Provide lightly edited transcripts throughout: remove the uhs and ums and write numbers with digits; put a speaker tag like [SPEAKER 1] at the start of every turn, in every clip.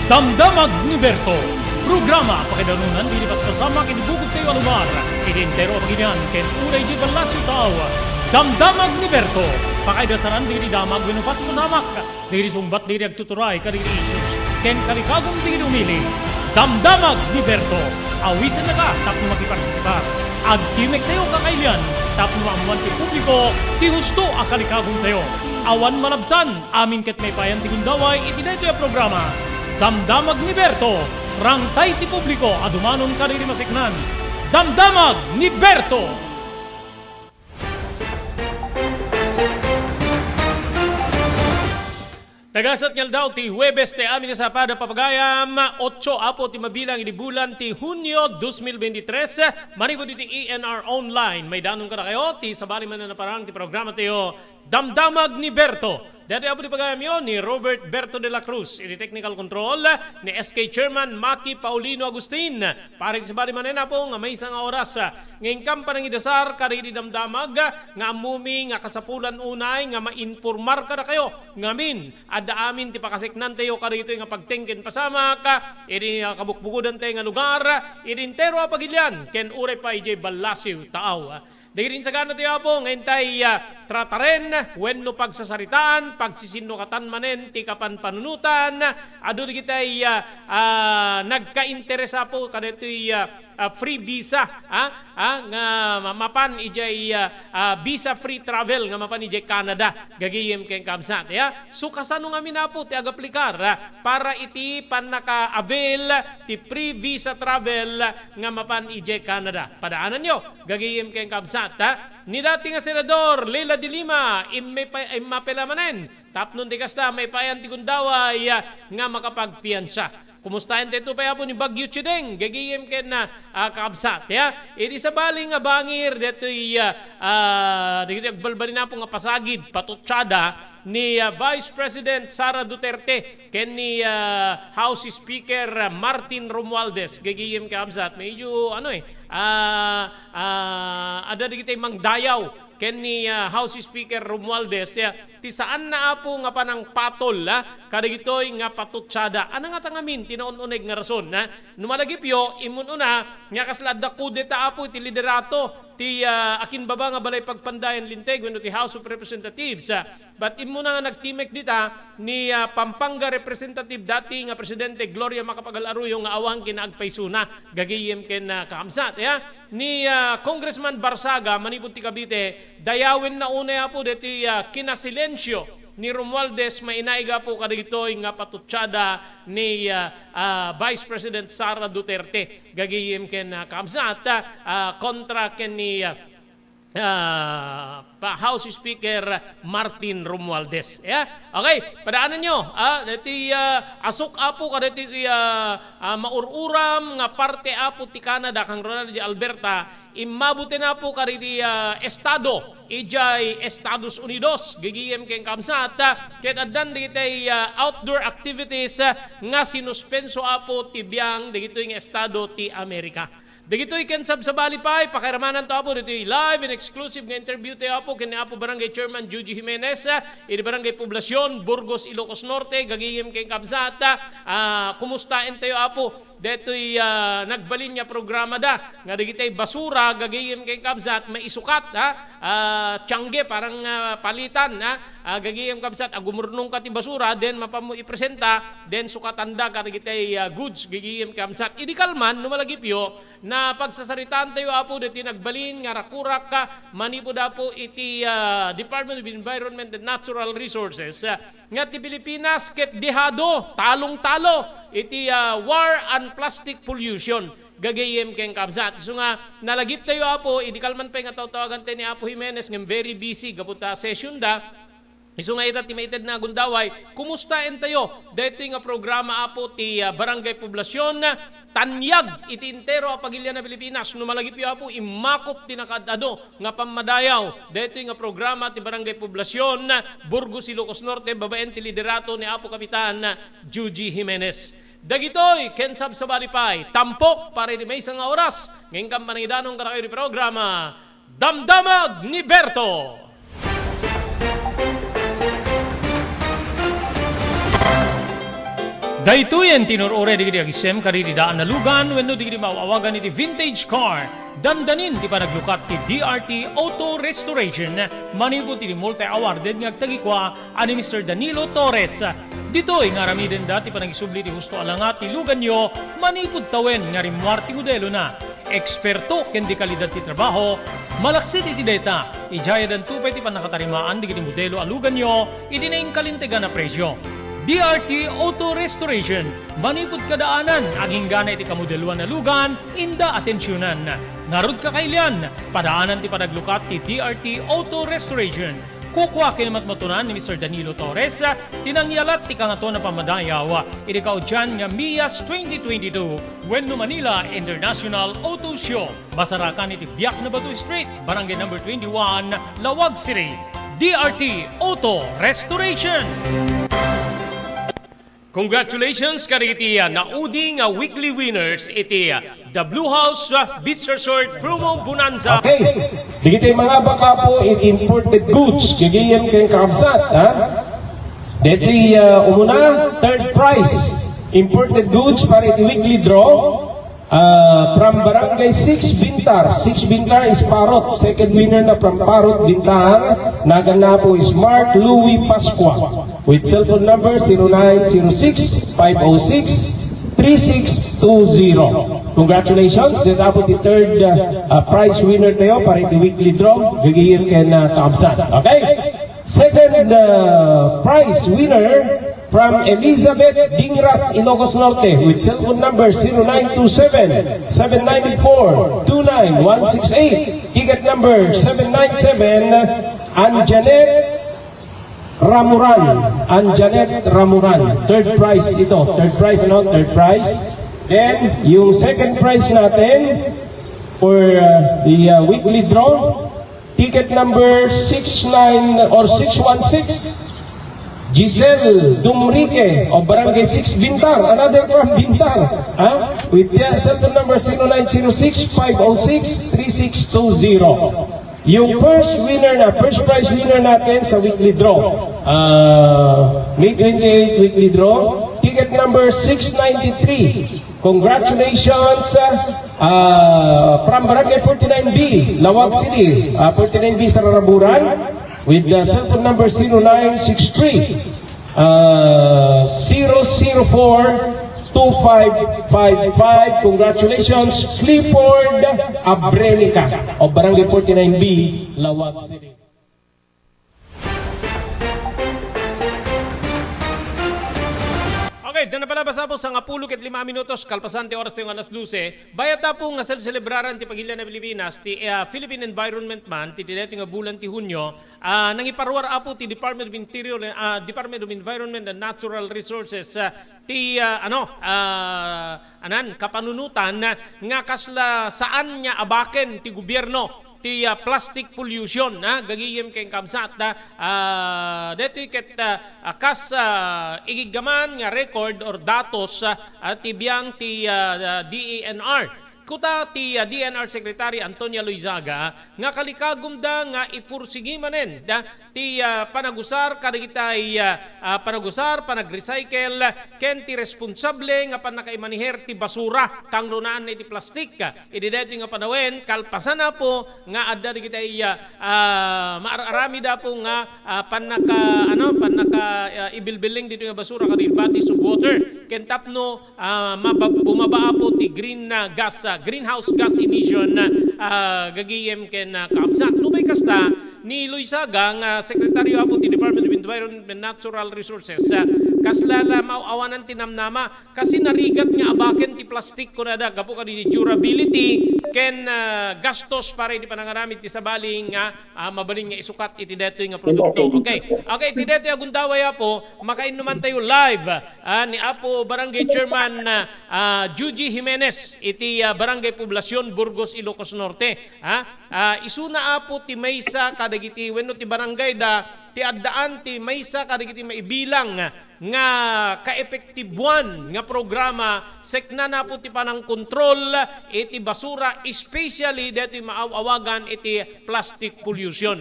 [SPEAKER 1] Damdamag ni Berto. Programa pakidanunan dilipas kasama kinibugod kayo alumar. Identero paginian ken unay di balasyo tao. Damdamag ni Berto. Pakaidasaran diri damag winupas pasamak. Diri sumbat diri agtuturay kadiri issues. Ken kalikagong diri umili. Damdamag ni Berto. Awisan na ka tapno makipartisipar. Agtimek tayo kakailian. Tapno maamuan ti publiko. Ti husto akalikagong tayo. Awan malabsan. Amin ket may payan ti gundaway. Itinay ito yung programa. Damdamag ni Berto. Rangtay ti publiko. Adumanon kadiri masiknan. Damdamag ni Berto. Nagasat ngal daw ti Huwebes ti amin sa pada papagayam 8 apo ti mabilang ini bulan ti Hunyo 2023 manibod ti ENR Online may danong kada kayo ti sabali man na parang ti programa tiyo Damdamag ni Berto. Dati apo ti pagayam yon ni Robert Berto de la Cruz ini technical control ni SK Chairman Maki Paulino Agustin paring sabali man na po nga may isang oras ngayong kampanang idasar kariri damdamag nga amumi nga kasapulan unay nga mainformar kada kayo ngamin ada amin ti pakasiknan tayo karito nga pagtengken pasama ka iri kabukbukudan tayo nga lugar iri entero apagilyan ken uray pa ijay balasiw taaw. Dirin sa gana tayo po ngayon tayo trataren wenno pagsasaritaan pagsisinukatan manen ti kapan panunutan adu di kita nagka-interesa po kadito free visa nga mapan ijay visa free travel nga mapan ijay Canada gagayem ken kamsat ya so kasano nga minapo ti agaplikar para iti panaka-avail ti free visa travel nga mapan ijay Canada padaanan nyo gagayem ken kamsat ni dati nga senador Leila de Lima mapela manen tapnon di kasta may payan ti gundaway nga makapagpiyansa. Kumustahin tayo pa po ni Bagyo Chideng, gagayim ken na kaabsat. Ya? Iti sa baling nga bangir, dito agbalbalin na po nga pasagid, patutsada ni Vice President Sara Duterte, ken ni House Speaker Martin Romualdez, gagayim kaabsat. Medyo ada di kita mangdayaw, ken ni House Speaker Romualdez, ti saan na apo nga panang patol, kada gitoy nga patutsada. Ano nga tangamin, tinaon-uneg nga rason, numalagip yo, imun una, nga kaslad da kudeta apo iti liderato, ti akin baba nga balay pagpandayan linteg, wano ti House of Representatives. But imuna nga nagtimek dita, ni Pampanga Representative dati nga Presidente Gloria Macapagal-Arroyo nga awang kinaagpaysuna, gagayem ken kaamsat. Ni Congressman Barsaga, manipod ti Cavite, dayawin na una po deti kinasilensyo ni Romualdez mainaiga po kadagitoy nga patutsada ni Vice President Sara Duterte gagayem ken kamsat kontra ken ni House Speaker Martin Romualdez. Okay, padaanan nyo. Dati asok apo ka dati maururam nga parte apo ti Canada kang Ronald di Alberta imabuti na po ka dati estado ijay Estados Unidos gigiyem ken kamsat ket addan digitay outdoor activities nga sinuspenso apo ti biang digitoy nga estado ti Amerika. Dagito ikan sa balipay, pakiramanan to apo, dito live and exclusive nga interview tayo apo, kini apo Barangay Chairman Juji Jimenez, ini Barangay Poblasyon, Burgos, Ilocos Norte, gagiyem kay Kabsata, kumustain tayo apo, dito'y nagbalin niya programa da, nga digitay basura, gagiyem kay Kabsat, may isukat, tiyangge, parang palitan, gagiyem Kabsat, agumurnong ka ti basura, then mapamu ipresenta, then sukatanda ka digitay goods, gagiyem Kabsat. Idikalman, numalagip yo, na pagsasaritaan tayo apo, dito nagbalin, nga rakurak ka, manipo da po iti Department of Environment and Natural Resources, nga ti Pilipinas, ket dihado, talong-talo, iti war and plastic pollution gagayem ken kabsat so nga nalagip tayo apo idikalman pa nga tawtawagan tayo ni Apo Jimenez ng very busy gaputa session da iso nga ita timated na gundaway kumustaen tayo dito nga programa apo ti Barangay Poblasyon tanyag iti entero apagilya na Pilipinas numalagip yo apo imakop tinakadado nga pamadayaw dito nga programa ti Barangay Poblasyon Burgos, Ilocos Norte babaen ti liderato ni Apo Kapitan Juji Jimenez. Dagitoy, kensab sa balipay, tampok para di may isang oras. Ngayon kang manidanong ka na kayo di programa, Damdamag ni Berto. Daytoyen tinurure digiti agisem kari di daan na lugan wenno digiti maawagan iti vintage car. Dandanin ti panaglukat ti DRT Auto Restoration. Manipod ti multi-awarded nga agtagikwa ani Mr. Danilo Torres. Ditoy nga ramiden dati panagisubli ti husto alangat ti lugan nyo manipod tawen nga rimwar ti modelo na. Eksperto ken di kalidad ti trabaho, malaksit iti data. Ijaya dan tupay ti panakatarimaan digiti modelo alugan nyo iti naing kalintegan na presyo. DRT Auto Restoration, manipod kadaanan, aging gana iti kamodeluan na lugan, inda atensyonan. Narod ka kailian, padaanan ti panaglukat ti DRT Auto Restoration. Kukwa kinamatmatunan ni Mr. Danilo Torres, tinangyalat ti kangato na pamadayaw, iti kaudyan nga MIAS 2022, Wenno Manila International Auto Show. Basarakan iti Biak na Batu Street, Barangay number 21, Lawag City. DRT Auto Restoration. Congratulations kariti naudi nga weekly winners iti The Blue House Beach Resort Promo Bonanza.
[SPEAKER 2] Okay, digiti mga baka po in imported goods, gigiyan kayong kakabsat, ha? Diti umuna, third prize, imported goods para iti weekly draw from Barangay 6 Bintar. 6 Bintar is Parot. Second winner na from Parot, Bintar. Nagana po is Mark Louis Pasqua with cellphone number 0906-506-3620. Congratulations. This is the third prize winner tayo para iti weekly draw. Gigiyan kayo na kakabsat. Okay? Second prize winner from Elizabeth Dingras, Ilocos Norte with cellphone number 0927-794-29168. Ticket number 797, Anjanet Ramuran. Third prize ito. Third prize, no? Third prize. Then, yung second prize natin for the weekly draw, ticket number 69 or 616, Giselle Dumrique of Barangay 6 Bintar, another from Bintar, with the cellphone number 0906-506-3620. Yung first prize winner natin sa weekly draw, May 28 weekly draw, ticket number 693. Congratulations from Barangay 49B, Lawag City, 49B sa Raraburan, with the cellphone number 0963 004-2555. Congratulations, Clifford Abrenica of Barangay 49B, Lawag City.
[SPEAKER 1] Okay, dyan na pala basa po sa 15 minutos, kalpasante oras yung alas 12. Bayata po nga celebraran ti Pagilya na Pilipinas, ti Philippine Environment Month, ti tinetong nga bulan ti Hunyo, nang iparwar po ti Department of Interior, Department of Environment and Natural Resources, ti kapanunutan nga kasla saan niya abaken ti gobyerno ti plastic pollution gagiyem kay kamsat dito ket kas igigaman nga record or datos ti biyang ti DENR. Kuta ti DNR Secretary Antonia Loizaga nga kalikagum da nga ipursigi manen ti panagusar kadigitay panagusar panagrecycle ken ti responsable nga panakaimaniher ti basura kang runaan iti plastik idi deti nga panawen kalpasan na po nga adda digitay maarami da po nga panaka ibilbiling dito nga basura kadi bodies of water ken tapno bumaba po ti greenhouse gas emission gagiyem ken kaabsat. Lubay kasta ni Loizaga nga sekretaryo apo ti Department of Environment and Natural Resources kaslala mauawanan tinamnama kasi narigat nga abaken ti plastik ko na da gapo kadi durability ken gastos para iti panangaramid ti sabaling nga mabaling nga isukat iti detoy nga produkto. Okay iti detoy agundaway apo makainuman tayo live ni apo Barangay Chairman Juji Jimenez iti Barangay Poblacion Burgos Ilocos Norte. Isuna apo ti maysa kadagiti wenno ti barangay da ti addaan ti maysa kadagiti maibilang nga ka-epektibuan nga programa sekna na po ti panang kontrol iti basura, especially dito maawagan iti plastic pollution.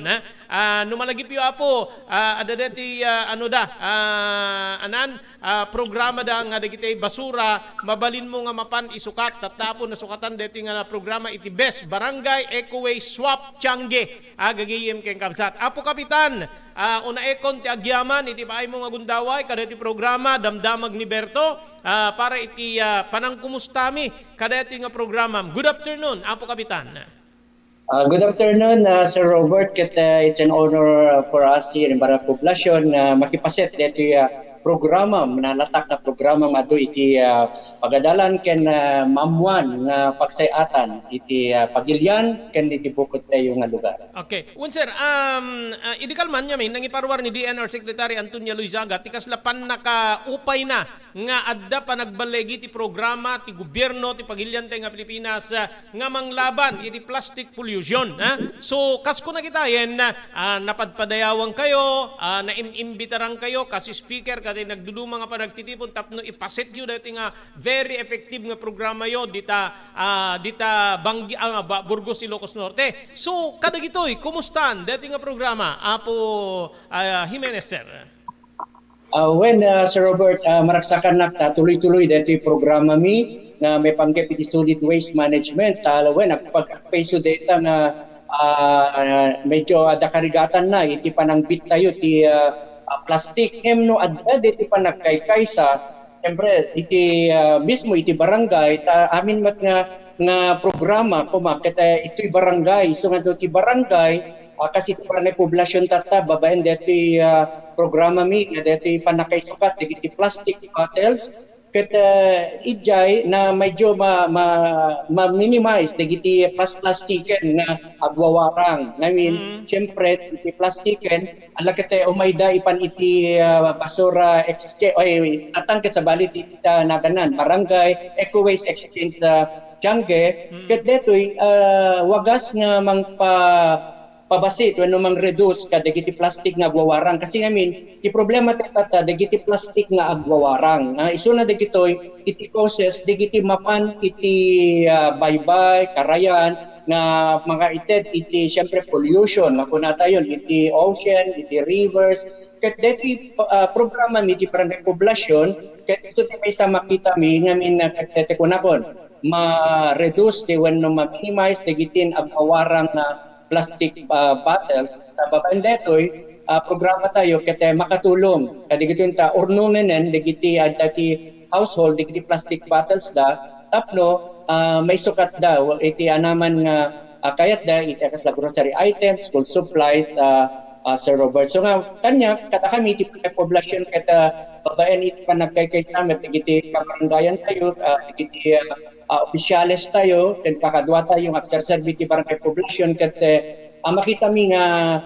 [SPEAKER 1] Numalagip yu apo ada deti programa da nga dagiti basura mabalin mo nga mapan isukat tapon nasukatan deti nga programa iti best barangay eco waste swap Tiangge gagayem ken kabsat. Apo kapitan, una ekon ti agyaman iti paay mo nga gundaway kada iti programa damdamag ni Berto para iti panang kumustami kada iti nga programa. Good afternoon, Apo kapitan.
[SPEAKER 3] Good afternoon, Sir Robert. It's an honor for us here in Barangay Poblacion makipaset dito programa, mananatak na programa mado iti pagadalan ken mamuan nga pagsayatan iti pagilyan ken iti bukod tayo nga lugar.
[SPEAKER 1] Okay. Sir, idikal man niya nang iparwar ni DNR Secretary Antonio Luizaga tikas lapan nakaupay na nga adda pa nagbalegi ti programa ti gobyerno ti pagilyan tayo nga Pilipinas nga manglaban iti plastic pollution. So kasko na kitayen napadpadayawang kayo, naimimbitarang kayo kasi speaker kati nagduduma nga pa nagtitipon tapno ipaset yu dati nga very effective nga programa yo dita Banggi Burgos Ilocos Norte. So kadagitoy kumustan dati nga programa Apo Jimenez sir?
[SPEAKER 3] Sir Robert, maraksakan na tuloy-tuloy dito yung programa mi na may panggap iti solid waste management. When nagpag-peso data na medyo dakarigatan na iti panangbit tayo ti plastic no adda iti panagkaykaysa siyempre iti mismo iti barangay amin mat nga programa kumakit ito'y barangay so nga iti barangay kasi iti barangay poblasyon tata babaen deti programa mi deti panakaisukat iti plastic bottles ket ijay na medyo ma-minimize dagiti plastiken nga agwawarang. I mean, syempre iti plastiken ala ket umayda ipan iti basura exchange tatangket sa balit iti naganan barangay eco waste exchange sa Tiangge ket detoy wagas nga pabasit wenno mang reduce kadagiti plastic nga agwawarang kasi ngamin ti problema tata dagiti plastic nga agwawarang isuna dagitoy iti causes dagiti mapan iti baybay karayan nga mga ited iti syempre pollution nga kunatayon iti ocean iti rivers ket deti programa mi iti barangay poblasyon ket isu ti maysa makita mi ngamin ket kunakon ma-reduce ti wenno ma-minimize dagiti agwawarang plastic bottles sa babaen detoy programa tayo kete makatulong kadigito ta ornungen dagiti dati household dagiti plastic bottles da tapno may sukat daw iti anaman nga kayat da iti kas grocery items school supplies Sir Robert so nga kanya kata kami iti poblasyon keta babaen iti panagkaykay namin dagiti kabarangayan tayo dagiti opisyales tayo, then kakadwa tayong agserserbi ti barangay poblasyon ket makita mi nga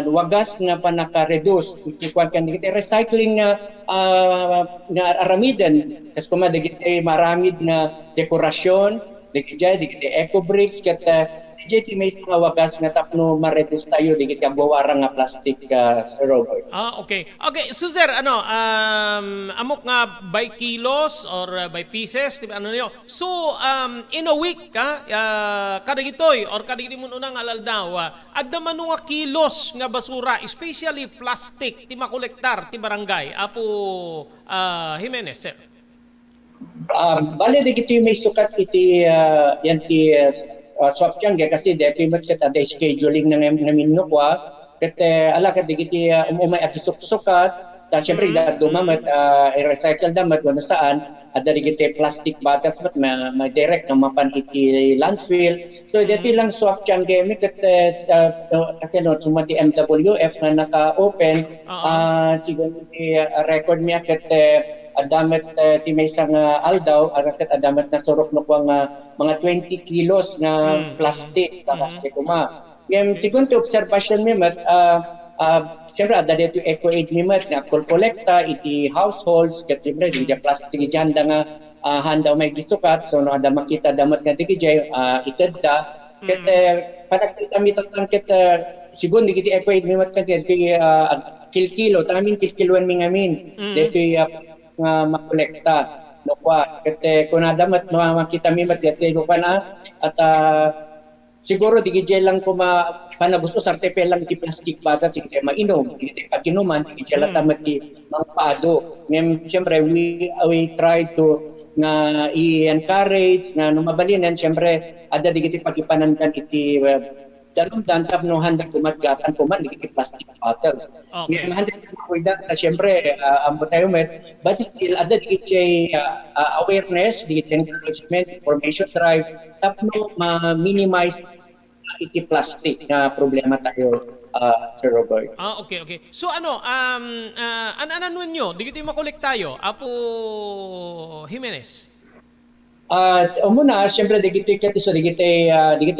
[SPEAKER 3] wagas nga panaka-reduce ikuan kan dagiti recycling nga aramiden kas kuma dagiti maramid nga dekorasyon dagiti eco bricks ket dagiti may mga wagas nga tapno ma-reduce tayo dagiti agwawarang nga plastic Sir Robert.
[SPEAKER 1] Okay. Okay, so sir amok nga by kilos or by pieces ano niyo. So in a week kadagitoy or kadagiti mun unang alaldaw adda man nga kilos nga basura especially plastic ti makolektar ti barangay Apo Jimenez sir.
[SPEAKER 3] Bale dagiti may sukat iti yan ti swap Tiangge kasi dito mat ket ada scheduling na ngamin no kwa ket ala ket digiti umay agisuk-sukat ta syempre dumamat i-recycle damat wano saan ada digiti plastic bottles mat ma-direct na mapan iti landfill so dito lang swap Tiangge mi ket kasi no sumati MWF na naka-open siguro record mi ket adamet ti may isang aldaw araket adamet na surok no kwa mga 20 kilos na plastic plastic kuma ngem sigun ti observation mi mat siyempre ada dito eco-aid mi mat nga kolekta iti households ket siyempre di plastic janda nga handa may gisukat so no ada makita damat nga digijay itedda ket panagkita mi tatang ket sigun digiti eco-aid mi mat ket kilkilo, tamin kilkiluan mi ngamin. Dito nga makolekta. No kwa, kete kunadamat makita mi mat ko pa na at siguro digidjay lang ko panagusto sa tepel lang ti plastic bata sige mainom digidjay paginuman digidjay lang tamat ti mangpaado. Ngem siyempre we try to na i-encourage na numabalinan siyempre ada digiti pagipanandan iti dalong dantap no handa kumatgatan kuman digiti plastic bottles.
[SPEAKER 1] Okay.
[SPEAKER 3] Ngem handa kuida na siyempre ambo tayo met but still ada digiti awareness digiti encouragement information drive tapno ma-minimize iti plastic na problema tayo Sir Robert.
[SPEAKER 1] Okay. So ano nyo? Digiti makolek tayo, Apo Jimenez.
[SPEAKER 3] Muna, siyempre digiti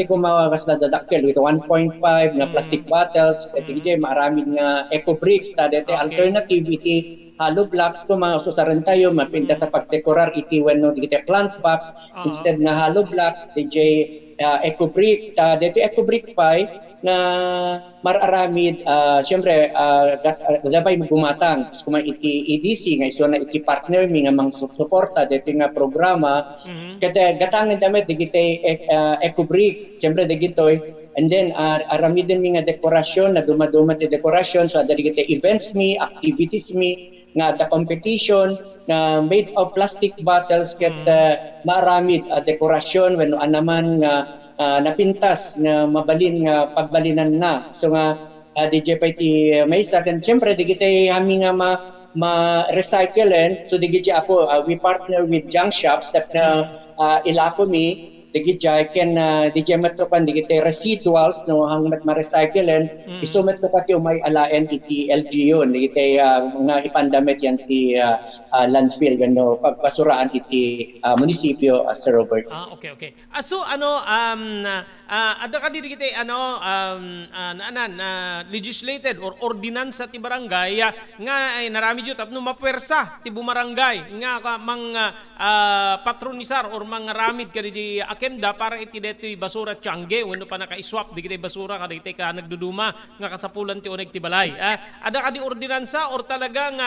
[SPEAKER 3] ko mawagas na dadakkel ito 1.5 na plastic bottles, digiti maraming eco bricks ta dete alternative iti hollow blocks ko mga ususaran tayo mapinta sa pagdekorar iti wenno digiti plant box instead na hollow blocks digiti eco brick ta dete eco brick pay na mararamid siyempre gabay gumatang kuma iti EDC nga iso na iti partner mi nga mang suporta dito nga programa kada gatangan damit digiti eco brick siyempre digitoy and then aramidin mi nga dekorasyon na dumaduma ti dekorasyon so ada digiti events mi activities mi nga the competition na made of plastic bottles ket maaramid dekorasyon wenno anaman nga napintas nga mabalin nga pagbalinan na so nga DJ Paiti may second siyempre digiti hami nga ma-recyclen so digiti ako we partner with junk shops that na ilako mi digiti can DJ matukan digiti residuals no hanggat ma-recyclen isumet ko pati umay alaen iti LGU digiti mga ipandamit yan ti landfill gano pagbasuraan iti munisipyo Sir Robert.
[SPEAKER 1] Okay. So ada ka dito kiti legislated or ordinansa ti barangay nga ay narami jud tapno mapuwersa ti bumarangay nga patronisar or mangaramid ka di akemda para iti detoy basura tiangge wenno pa naka-swap digiti basura ka diti ka nagduduma nga kasapulan ti uneg ti balay. Ada ka di ordinansa or talagang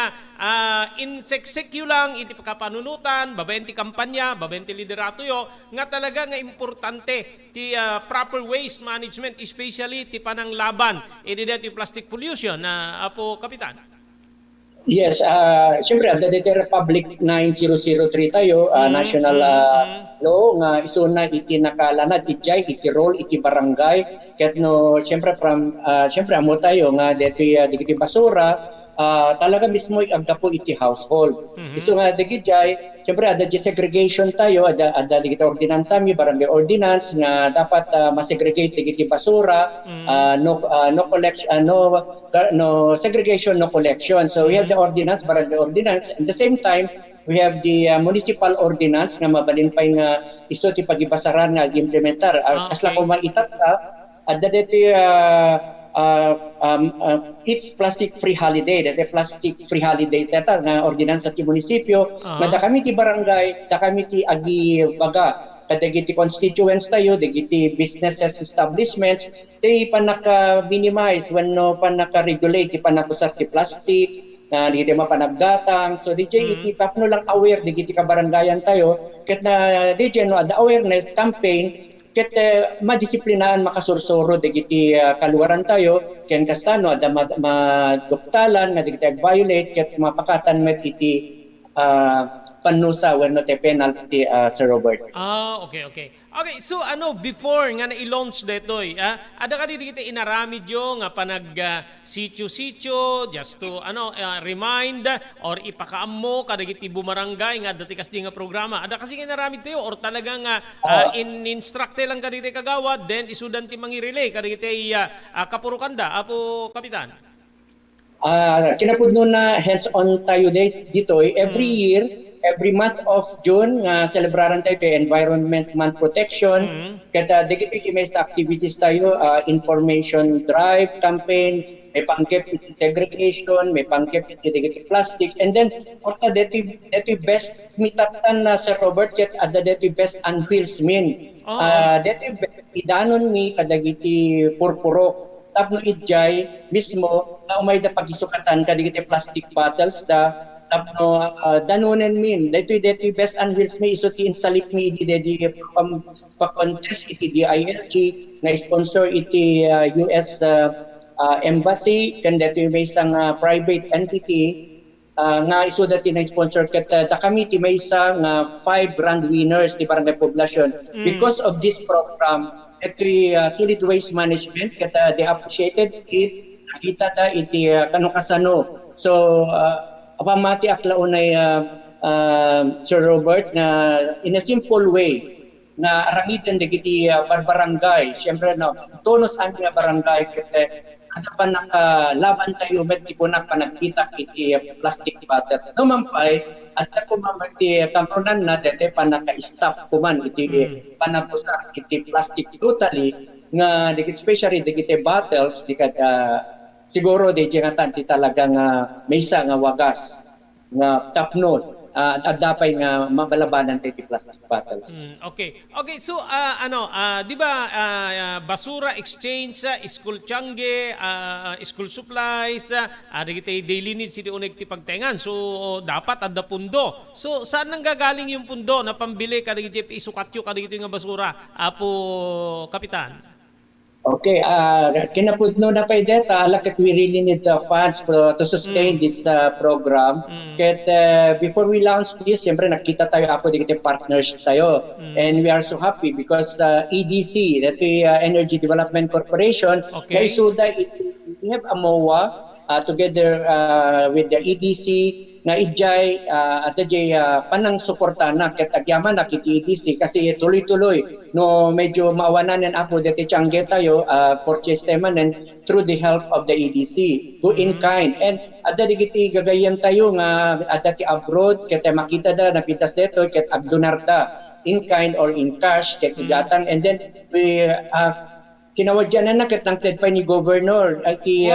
[SPEAKER 1] inseksekyo lang iti pagkapanunutan babaen ti kampanya babaen ti liderato yo nga talaga nga importante ti proper waste management especially ti pananglaban iti deti plastic pollution Apo Kapitan.
[SPEAKER 3] Yes, siyempre ada dito Republic 9003 tayo national law nga isuna iti nakalanad iti role iti barangay ket no siyempre amo tayo nga dito digiti basura talaga mismo agda po iti household. Iso nga digijay, siyempre ada di segregation tayo, ada digiti ordinansa mi barangay ordinance nga dapat masegregate digiti basura, no collection, no segregation, no collection. So we have the ordinance, barangay ordinance. At the same time, we have the municipal ordinance nga mabalin pay nga iso ti pagibasaran nga implementar. Asla ko maitata ada dito it's plastic free holiday dati plastic free holidays data nga ordinansa ti munisipyo nga da kami ti barangay da kami ti agi baga kadagiti constituents tayo dagiti businesses establishments ti panaka-minimize wenno panaka-regulate ti panakusar ti plastic na di mapanagdatang so DJ iti tapno lang aware digiti ka barangayan tayo ket na DJ no ada awareness campaign ket madisiplinaan makasursuro digiti kaluwaran tayo ken kastano ada maduktalan nga digiti violate ket mapakatan met iti panusa wenno te penalty Sir Robert.
[SPEAKER 1] Okay, so before nga na-i-launch detoy, ada ka dito kita inaramid yo nga panag sityo-sityo just to remind or ipakaammo kadagiti bumarangay nga dati kas di nga programa. Ada kasi inaramid tayo or talagang in-instructe lang ka dito kagawad then isudan ti mangi-relay kadagiti kapurukanda Apo Kapitan.
[SPEAKER 3] Kinapudno na hands-on tayo dito every year every month of June celebraran tayo kay Environment Month Protection kaya digiti may activities tayo information drive campaign may pangkep segregation may pangkep digiti plastic and then orta deti best mitatan na Sir Robert ket ada deti best on wheels min deti idanon mi kadagiti purpurok tapno idjay mismo na umay da pagisukatan kadigiti plastic bottles da tapno danunen min daytoy best and wheels mi iso ti insalit mi idi dedi pa-contest iti DILG nga sponsor iti US embassy kan daytoy may isang private entity nga iso dati na sponsor ket ta kami ti may isa nga 5 grand winners ti barangay poblasyon because of this program iti solid waste management ket they appreciated it nakita da iti kano-kasano so apamati aklaunay Sir Robert na in a simple way na aramitan dagiti barangay syempre na tonos ang nga barangay ket ano pa nakalaban tayo met ti kunak panagkita iti plastic bottle no mampay at ako mamati kampunan na dete pa naka-stop kuman iti panapusa iti plastic totally nga dikit especially dikit bottles dikat siguro di jingatan ti talagang maysa nga wagas nga tapnon at dapay nga mabalabanan ti plastic bottles.
[SPEAKER 1] Okay. So di ba basura exchange, school tiangge, school supplies, dagiti daily needs sidi uneg ti pagtengan. So dapat adda pundo. So saan nanggagaling yung pundo na pambili kadagiti isukatyo kadagiti nga basura? Apo Kapitan.
[SPEAKER 3] Okay, kinapudno na pa deta like we really need the funds to sustain this program. Ket before we launch this, siyempre nakita tayo apo di partners tayo. And we are so happy because EDC, that the Energy Development Corporation, na isuda we have a MOA together with the EDC nga ijay at jay panang suporta na ket agyaman na kiti EDC kasi tuloy-tuloy no medyo maawanan apo deti tiangge tayo purchase temanen through the help of the EDC who in kind and adda digiti gagayan tayo nga adda ti abroad ket makita da napitas deto ket agdonarta in kind or in cash ket igatan and then we kinawadyan na ket nangted pa ni governor iti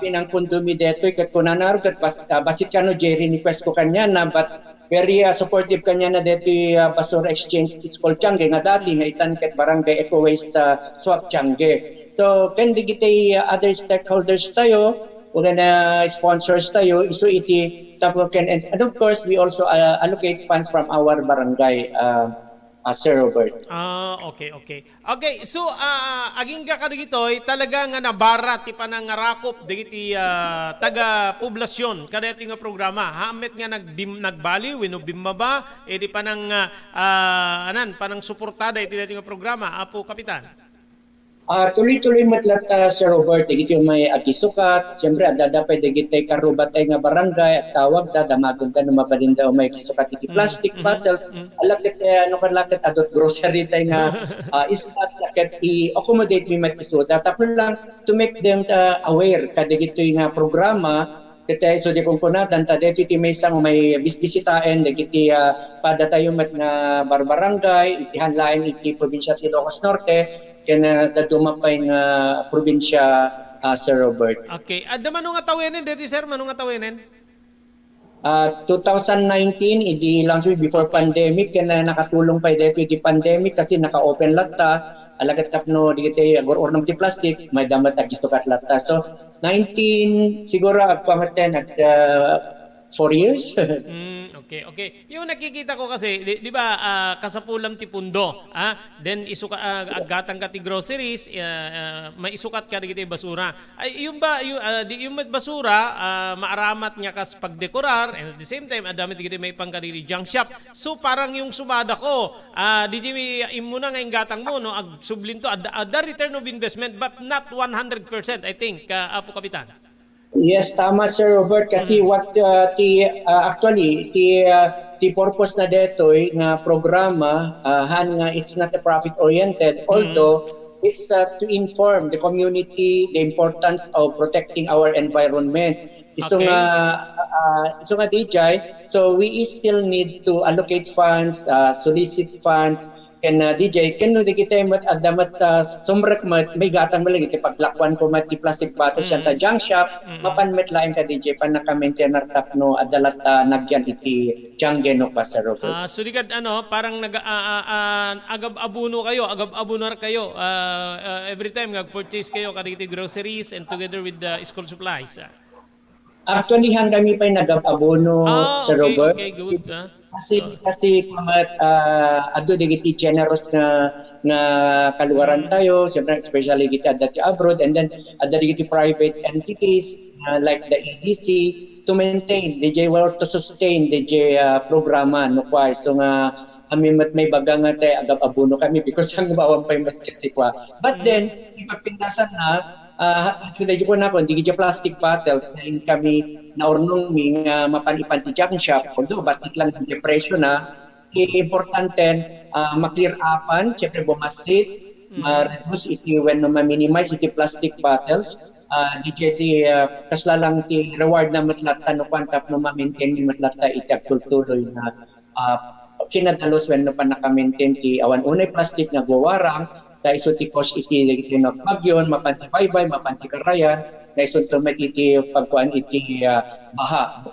[SPEAKER 3] pinangpundo mi deto ket kunanaro ket basit kano Jerry request ko kanya na but very supportive kanya na deto basura exchange school tiangge nga dati nga itan ket barangay eco waste swap tiangge so ken digiti other stakeholders tayo ug na sponsors tayo isu iti taploken and of course we also allocate funds from our barangay Sir Robert.
[SPEAKER 1] Okay. So, aging ka dagitoy talaga nga nabara ti panangarakop dagiti taga-poblasyon kada iti nga programa. Hamet nga nagbali wenno bimmaba edi panang panang suportada iti nga programa. Apo Kapitan.
[SPEAKER 3] Tuloy-tuloy matlat Sir Robert digiti may agisukat siyempre adda pay digiti karubatay nga barangay at tawag damagon da no mapalinda may gisukat iti plastic bottles alakit ano kalakit adot grocery tay nga ispat laket i-accommodate mi matisuda tapos lang to make them aware kadigiti nga programa kete so di kumpunatan ta deti ti may sang may bisbisitaen dagiti pada tayo met nga barangay iti hanlain iti probinsya ti Ilocos Norte kaya dadumapay nga probinsya Sir Robert.
[SPEAKER 1] Okay. Adda manong atawenen dito sir, manong atawenen?
[SPEAKER 3] 2019 idi launch before pandemic kaya nakatulong pa dito di pandemic kasi naka-open latta alagat tapno digiti agor-ornam ti plastic may damat agistokat latta. So 19 siguro agpamaten at 4 years.
[SPEAKER 1] Okay. Yung nakikita ko kasi, di ba, kasapulam ti pundo, then isuka agatang ka ti groceries, may isukat ka digiti basura. Ay yung ba yung basura maaramat niya kas pagdekorar and at the same time adami digiti may pangkariri junk shop. So parang yung sumada ko, di imuna nga gatang mo no ag sublinto adda return of investment but not 100% I think Apo Kapitan.
[SPEAKER 3] Yes, tama Sir Robert kasi what actually the purpose na detoy nga programa nga it's not a profit oriented although it's to inform the community the importance of protecting our environment. So DJ, so we still need to allocate funds, solicit funds ken DJ ken no di kita mat adamat sumrek mat may gatang malagi iti paglakwan ko mat ti plastic bottles yan ta junk shop mapanmet lain ka DJ pan naka-maintain tapno adalat nagyan iti janggen no pa sa Robert.
[SPEAKER 1] So di kad parang agab-abuno kayo every time nag-purchase kayo kaditi groceries and together with the school supplies.
[SPEAKER 3] Actually kami pa nagab-abono sa Robert.
[SPEAKER 1] Okay, good.
[SPEAKER 3] Kasi kumat ado digiti generous nga kaluwaran tayo, siyempre especially kita dati abroad, and then ada digiti private entities like the EDC to maintain DJ or to sustain DJ programa no kwai. So nga kami may baga nga tayo agab-abono kami because ang bawang pa yung budget kwa. But then ipapintasan na sila ko na kung di plastic bottles na kami na ornong ming mapanipan ti junk shop. Although batik lang yung depression na importante ma-clear upan, siyempre bumasit, ma-reduce iti when ma-minimize iti plastic bottles. Di kasla lang ti reward na matlata no kwantap no ma-maintain ni matlata iti agtultuloy na kinadalos when no pa naka-maintain ti awan unay plastic na guwarang na iso ti cost iti bagyon, mapanti baybay, mapanti karayan, na iso to iti pagkuhan iti baha.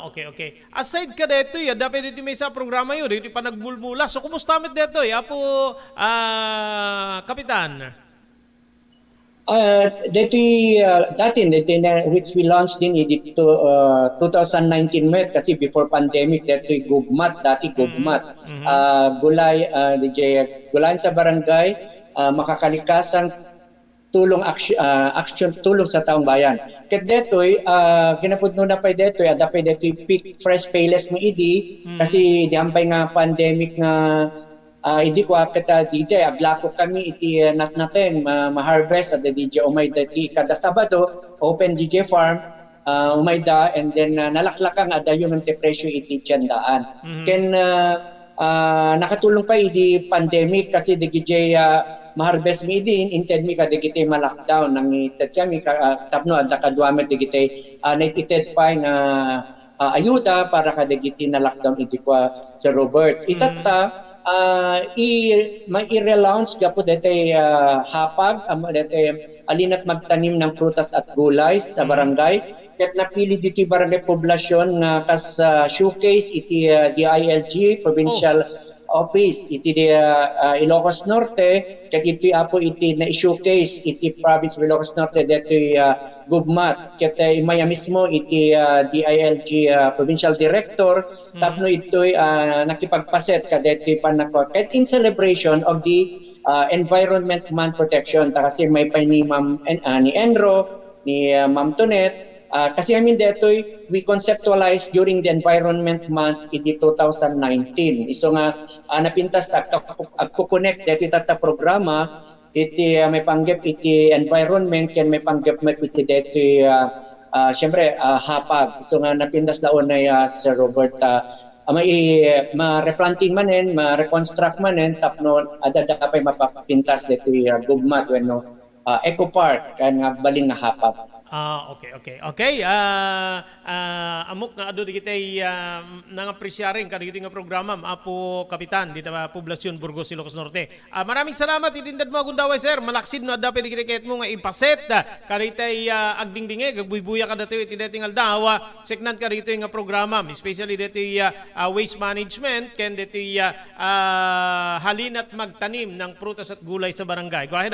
[SPEAKER 1] Okay. Aside ka dito, dapat dito may sa programa yun, dito pa nagbulmula. So, kumusta mit dito? Apo, Kapitan?
[SPEAKER 3] Dati which we launched din dito 2019 met kasi before pandemic dito gugmat gulay gulay sa barangay makakalikasan tulong action tulong sa taong bayan ket detoy ginapudno na pa detoy ada pa detoy pick fresh payless mo idi kasi dihampay nga pandemic nga hindi ko kita DJ aglako kami iti natin ma-harvest at the DJ umayda iti kada Sabado open DJ farm umayda and then nalaklakang ada yung presyo iti tiyandaan. Ken nakatulong pa iti pandemic kasi the DJ ma-harvest mi din inted mi kada giti ma-lockdown nang ited kami tapno ada kadwamet digiti naited pa nga ayuda para kada giti na lockdown iti kwa Sir Robert. Itata i-relaunch gapo dete hapag dete alinat magtanim ng prutas at gulay sa barangay ket napili diti barangay poblasyon nga kas showcase iti DILG provincial office iti Ilocos Norte ket iti apo iti na showcase iti province of Ilocos Norte dete gugmat ket imaya mismo iti DILG provincial director tapno ito'y nakipagpaset kadeti panako kahit in celebration of the Environment Month Protection kasi may pa ni Ma'am ni Enro ni Ma'am Tonet kasi deto'y we conceptualized during the Environment Month in 2019 iso nga napintas agko-connect deti tata programa iti may panggap iti environment ken may panggap met iti deti siyempre hapag so nga napindas laon na Sir Robert ma-replanting manen ma-reconstruct manen tapno ada pay mapapintas dito gugmat wenno eco park kan nga baling nga hapag.
[SPEAKER 1] Okay. Amok nga ado digitay nangapresyaring kadigiti nga programa apo Kapitan dito ba Poblasyon Burgos Ilocos Norte. Maraming salamat idindad mo agundaway sir. Malaksid no adda pwede kit mo nga ipaset kaditay agdingdinge gagbuy-buya ka dati iti dating aldawa seknant ka dito nga programa especially dito waste management ken dito halinat magtanim ng prutas at gulay sa barangay. Go ahead.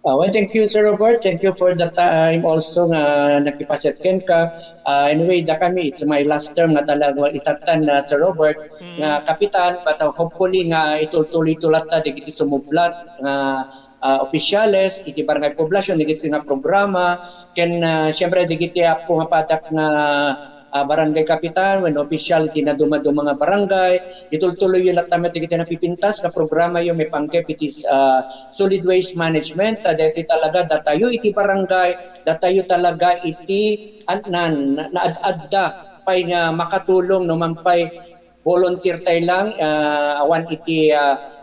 [SPEAKER 3] Well, thank you, Sir Robert. Thank you for the time also nga nakipasetken ka. Anyway, kami, it's my last term nga talaga itatan na Sir Robert nga kapitan, but hopefully nga itultuloy-tulat na digiti sumublat nga opisyales, iti barangay poblasyon, digiti nga programa, ken siyempre digiti ako nga patak nga barangay kapitan, when official tinaduma-duma nga barangay, itultuloy yung latamet digiti napipintas ka programa yung may pangkep itis solid waste management, dati talaga datayo iti barangay, datayo talaga iti naadda pay nga makatulong numampay volunteer tayo lang, awan iti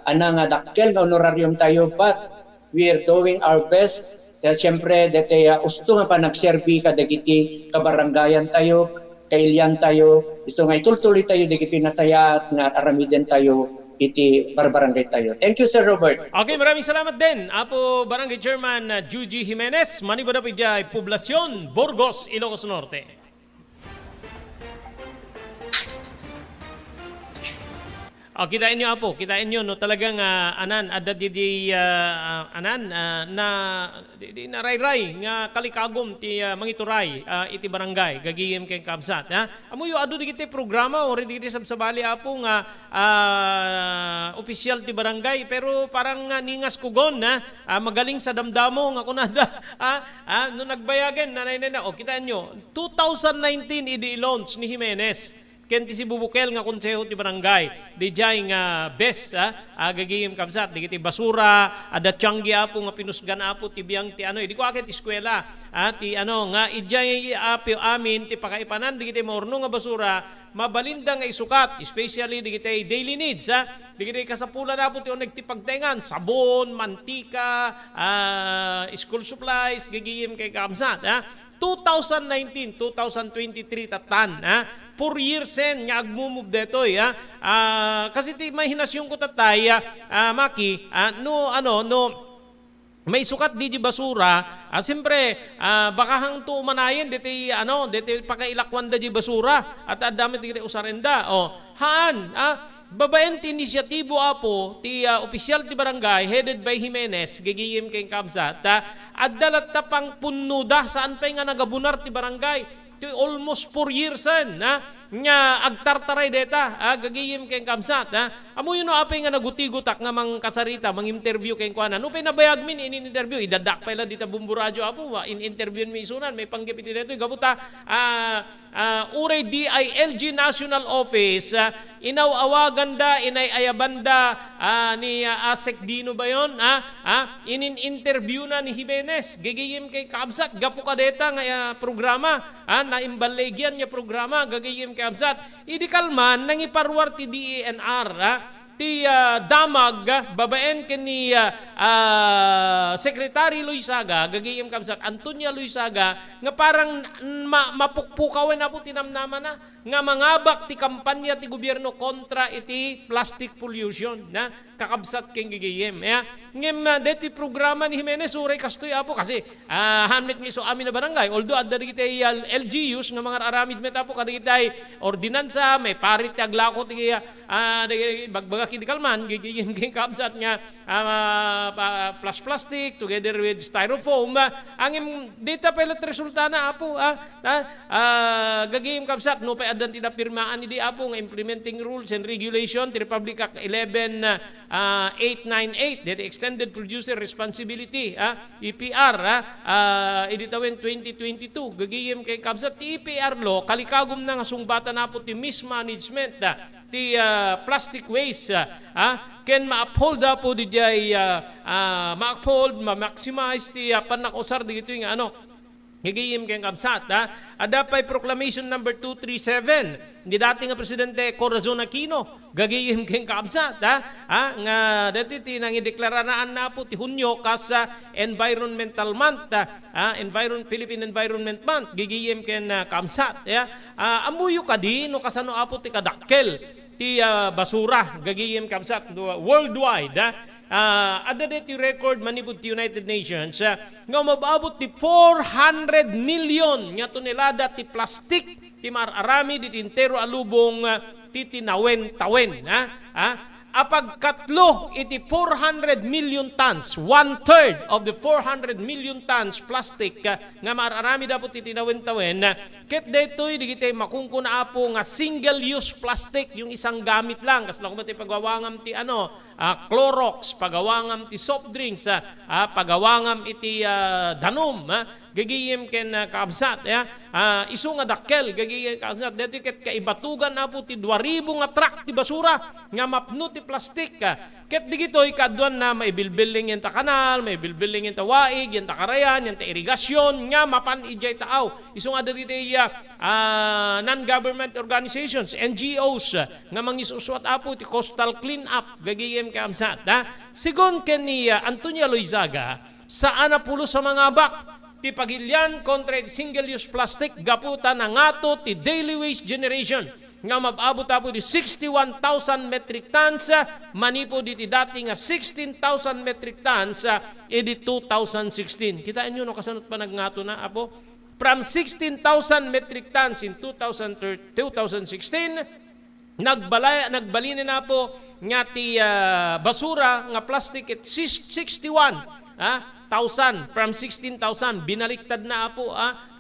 [SPEAKER 3] anang dakkel nga honorarium tayo, but we are doing our best. Siyempre, dati usto nga pa nagserbi kadagiti kabarangayan tayo, kailian tayo, gusto nga itultuloy tayo, di kiti nasaya nga aramiden tayo, iti barbarangay tayo. Thank you, Sir Robert.
[SPEAKER 1] Okay, maraming salamat din. Apo Barangay Chairman Juji Jimenez, manibada pijay, Poblasyon, Burgos, Ilocos Norte. Kitain nyo Apo, kitain nyo no talagang anan ada di anan na di naray-ray nga kalikagom ti mangituray iti barangay gagiyem kay kabsat amuyo adu di kiti programa or di sabsabali Apo nga opisyal ti barangay pero parang ningas kugon magaling sa damdamo nga kunada no nagbayagan nanay na kitain nyo 2019 idi-launch ni Jimenez ken ti si Bubukel nga konseho ti barangay dijay nga best gagiyem kabsat digiti basura ada tianggi Apo nga pinusgan Apo ti biyang ti ano di ko akit eskwela ti ano nga ijay apyo amin ti pakaipanan digiti maurno nga basura mabalinda nga isukat especially digiti daily needs digiti kasapulan Apo ti oneg ti pagtengan sabon mantika school supplies gagiyem kay kabsat 2019 2023 tatan 4 years nga agmumove detoy kasi ti may hinasyon ko tatay Maki no may sukat di basura siyempre baka hang to manayen deti pakailakwan da di basura at adamit di usarenda babaen ti inisyatibo Apo ti opisyal ti barangay headed by Jimenez gagiyem kay kabsat addalat tapang punnuda saan pa nga nagabunar ti barangay ti almost 4 years nga agtartaray deta gagiyem kay kabsat amuyo no apay nga nagutigutak nga mang kasarita mang interview kay kuana no pay nabayag min in interview idadak pa ila dita bumburadyo Apo in interview mi isunan may panggipiti dito gabuta uray DILG National Office inawawagan da inayayabanda ni Asek Dino ba yon inin-interview na ni Jimenez gagiyem kay kabsat gapu kadeta nga programa na imbalegyan niya programa gagiyem kay kabsat idi kalman nang iparwar ti DENR ti damag babaen ken ni Secretary Luisaga gagiyem kabsat Antonia Luisaga nga parang mapukpukawen na po tinamnaman na nga mangabak ti kampanya ti gobyerno kontra iti plastic pollution na kakabsat keng gigiyem ngem deti programa ni Jimenez uray kastoy Apo kasi hanmet nga iso amin na barangay although adda digitay LGUs nga mga aramid met Apo kadigitay ordinansa may parit ti aglako ti bagbaga kidikalman gigiyem keng kabsat nga plastic together with styrofoam angem data pelet resulta na Apo gagiyem kabsat no pa adan tinapirmaan ni di Apo nga implementing rules and regulation ti Republic Act 11-898 that extended producer responsibility EPR editawen 2022 gagiyem kay kabsat ti EPR law kalikagom na nga sungbatan na po ti mismanagement ti plastic waste ken ma-uphold po di jay ma-uphold ma-maximize ti panakusar dito nga gagiyem kay kabsat ada pa'y proclamation number 237 ni dating nga presidente Corazon Aquino gagiyem kay kabsat nga dati tinang ideklararaan na po ti Hunyo kas environmental month Philippine Environment Month gagiyem kay kabsat amuyo kadi no kasano Apo ti kadakkel ti basura gagiyem kabsat worldwide ada deti record manibud ti United Nations nga mababot ti 400 million nga tonelada ti plastic ti mararami di tintero alubong ti tinawen-tawen apag katlo iti 400 million tons 1/3 of the 400 million tons plastic nga mararami dapat ti tinawen-tawen ket detoy digitay makungkuna Apo nga single use plastic yung isang gamit lang kas lakumat ti pagawangam ti Clorox pagawangam ti soft drinks pagawangam iti danom gagiyem ken kabsat isu nga dakkel gagiyem kabsat detoy ket kaibatugan na po ti 2,000 nga truck ti basura nga mapno ti plastic ket digitoy kadwan na maibilbiling yan ta kanal maibilbiling yan ta waig yan ta karayan yan ta irigasyon nga mapan ijay taaw isu nga ditoy non-government organizations NGOs nga mangisuswat Apo ti coastal clean up gagiyem kabsat sigon ken ni Antonia Luisaga saan na pulo sa mga bak ti pagilyan kontra iti single-use plastic gaputa na ngato ti daily waste generation nga mababot po di 61,000 metric tons manipo diti dati nga 16,000 metric tons edi 2016. Kitain nyo no kasanot pa nagngato na apo from 16,000 metric tons in 2016 nagbalin na po nga ti basura nga plastic at 61,000 from 16,000 binaliktad na po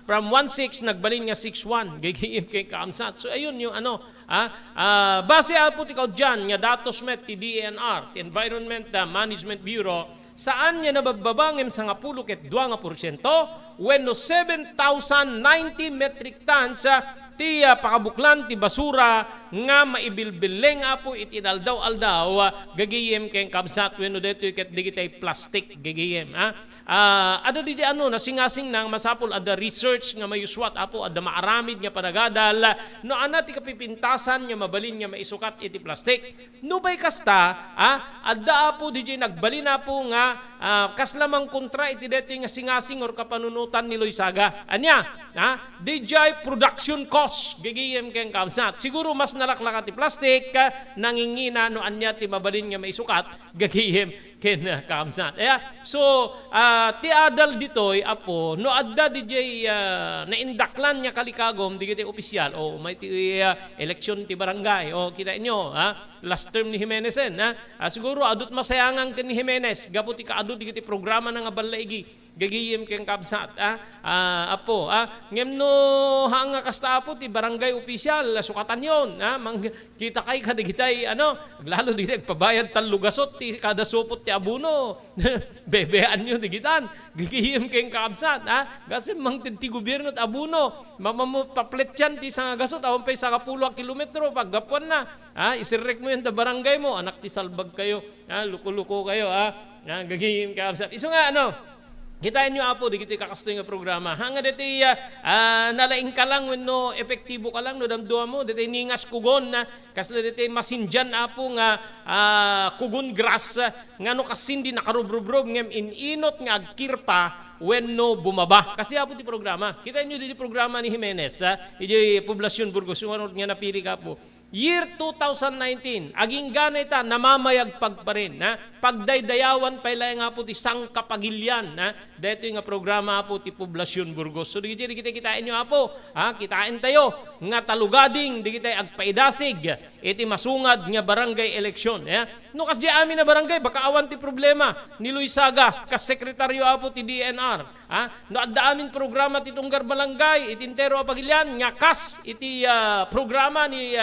[SPEAKER 1] from 1.6 nagbalin nga 6.1 gayem kay kaamsat. So ayun yung base po tikaw dyan nga datos met ti DENR, ti Environment Management Bureau, saan niya nabababangem sa nga 10.2% when no 7,090 metric tons ti pakabuklan ti basura nga maibilbileng po itinaldaw-aldaw gagayem kay kabsat when no deto ket digitay plastic gagayem ada di nasingasing nang masapol ada research nga mayuswat apo ada maaramid nga panagadal no ana ti kapipintasan nga mabalin nga maisukat iti plastic no bay kasta ada apo di nagbalin na po nga kaslamang kontra iti deti nga singasing or kapanunutan ni Loisaga anya DJ production cost gagayem keng kamsat siguro mas nalaklaka ti plastic nangingina no anya ti mabalin nga maisukat gagayem ken kamsat so ti adal ditoy apo no adda DJ naindaklan nya kalikagom digiti opisyal may ti eleksyon ti barangay kita inyo last term ni Jimenez siguro adut masayangan ken ni Jimenez gapu ti kaadut digiti programa nga balaigi gagiyem keng kabsat apo ngem no hanga kasta apo ti barangay official sukatan yon kita kay kadigitay lalo digitay pabayad talugasot ti kada supot ti abuno bebean nyo digitan gagiyem keng kabsat kasi mang ti gobyerno ti abuno mamamupapletyan ti sanga gasot awan pay 10 kilometro paggapuan na isirek mo yan ta barangay mo anak ti salbag kayo luko-luko kayo gagiyem kabsat iso nga kitain nyo apo, di kita kakastoy nga programa. Hanga dati nalaing ka lang, no, epektibo ka lang, no, damdua mo, dati ningas kugon, kasi dati masinjan apo nga kugon grass, nga no kasindi nakarubrob-rob, ngem inot nga agkirpa, when no bumaba. Kasi apo ti programa. Kitain nyo di programa ni Jimenez, iti Poblacion Burgos, yung nga napili ka po. Year 2019, aging ganay ta, namamayagpag pa rin. Pagdaydayawan pa ilang nga po ti sangkapagilyan. Dito yung programa po ti Poblacion Burgos. So, di kita kitain nyo po. Kitain tayo nga talugading, di kita agpaidasig. Iti masungad nga barangay eleksyon. No, kasi amin na barangay, baka awan ti problema ni Loisaga, kas-sekretaryo po ti DNR. No, adda amin programa ti Tunggar Balangay, itintero apagilyan, nga kas iti programa ni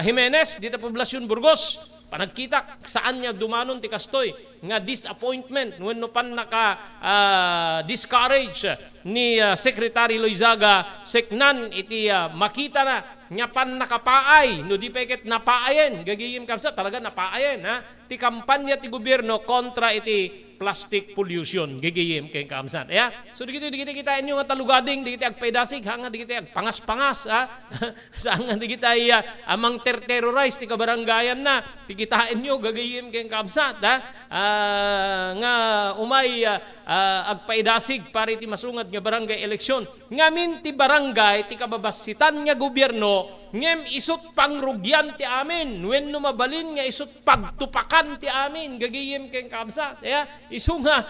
[SPEAKER 1] Jimenez, dito Poblacion Burgos. Panagkita saan niya dumanon ti kastoy nga disappointment when no pan naka discourage ni Secretary Loizaga seknan iti makita na nga pan nakapaay no di peket napaayen gagiyim kamsa talaga napaayen ti kampanya ti gobyerno kontra iti plastic pollution gigiyim kay kamsan so digito kita inyo nga talugading digiti agpaidasig hanga digiti agpangas-pangas saan nga digiti amang terrorize ti kabarangayan na tikitain nyo gagiyim kay kamsat nga umay agpaidasig para iti masungad nga barangay eleksyon ngamin ti barangay ti kababasitan nga gobyerno ngem isut pangrugyan ti amin when mabalin nga isut pagtupakan ti amin gagiyim kay kamsat isu nga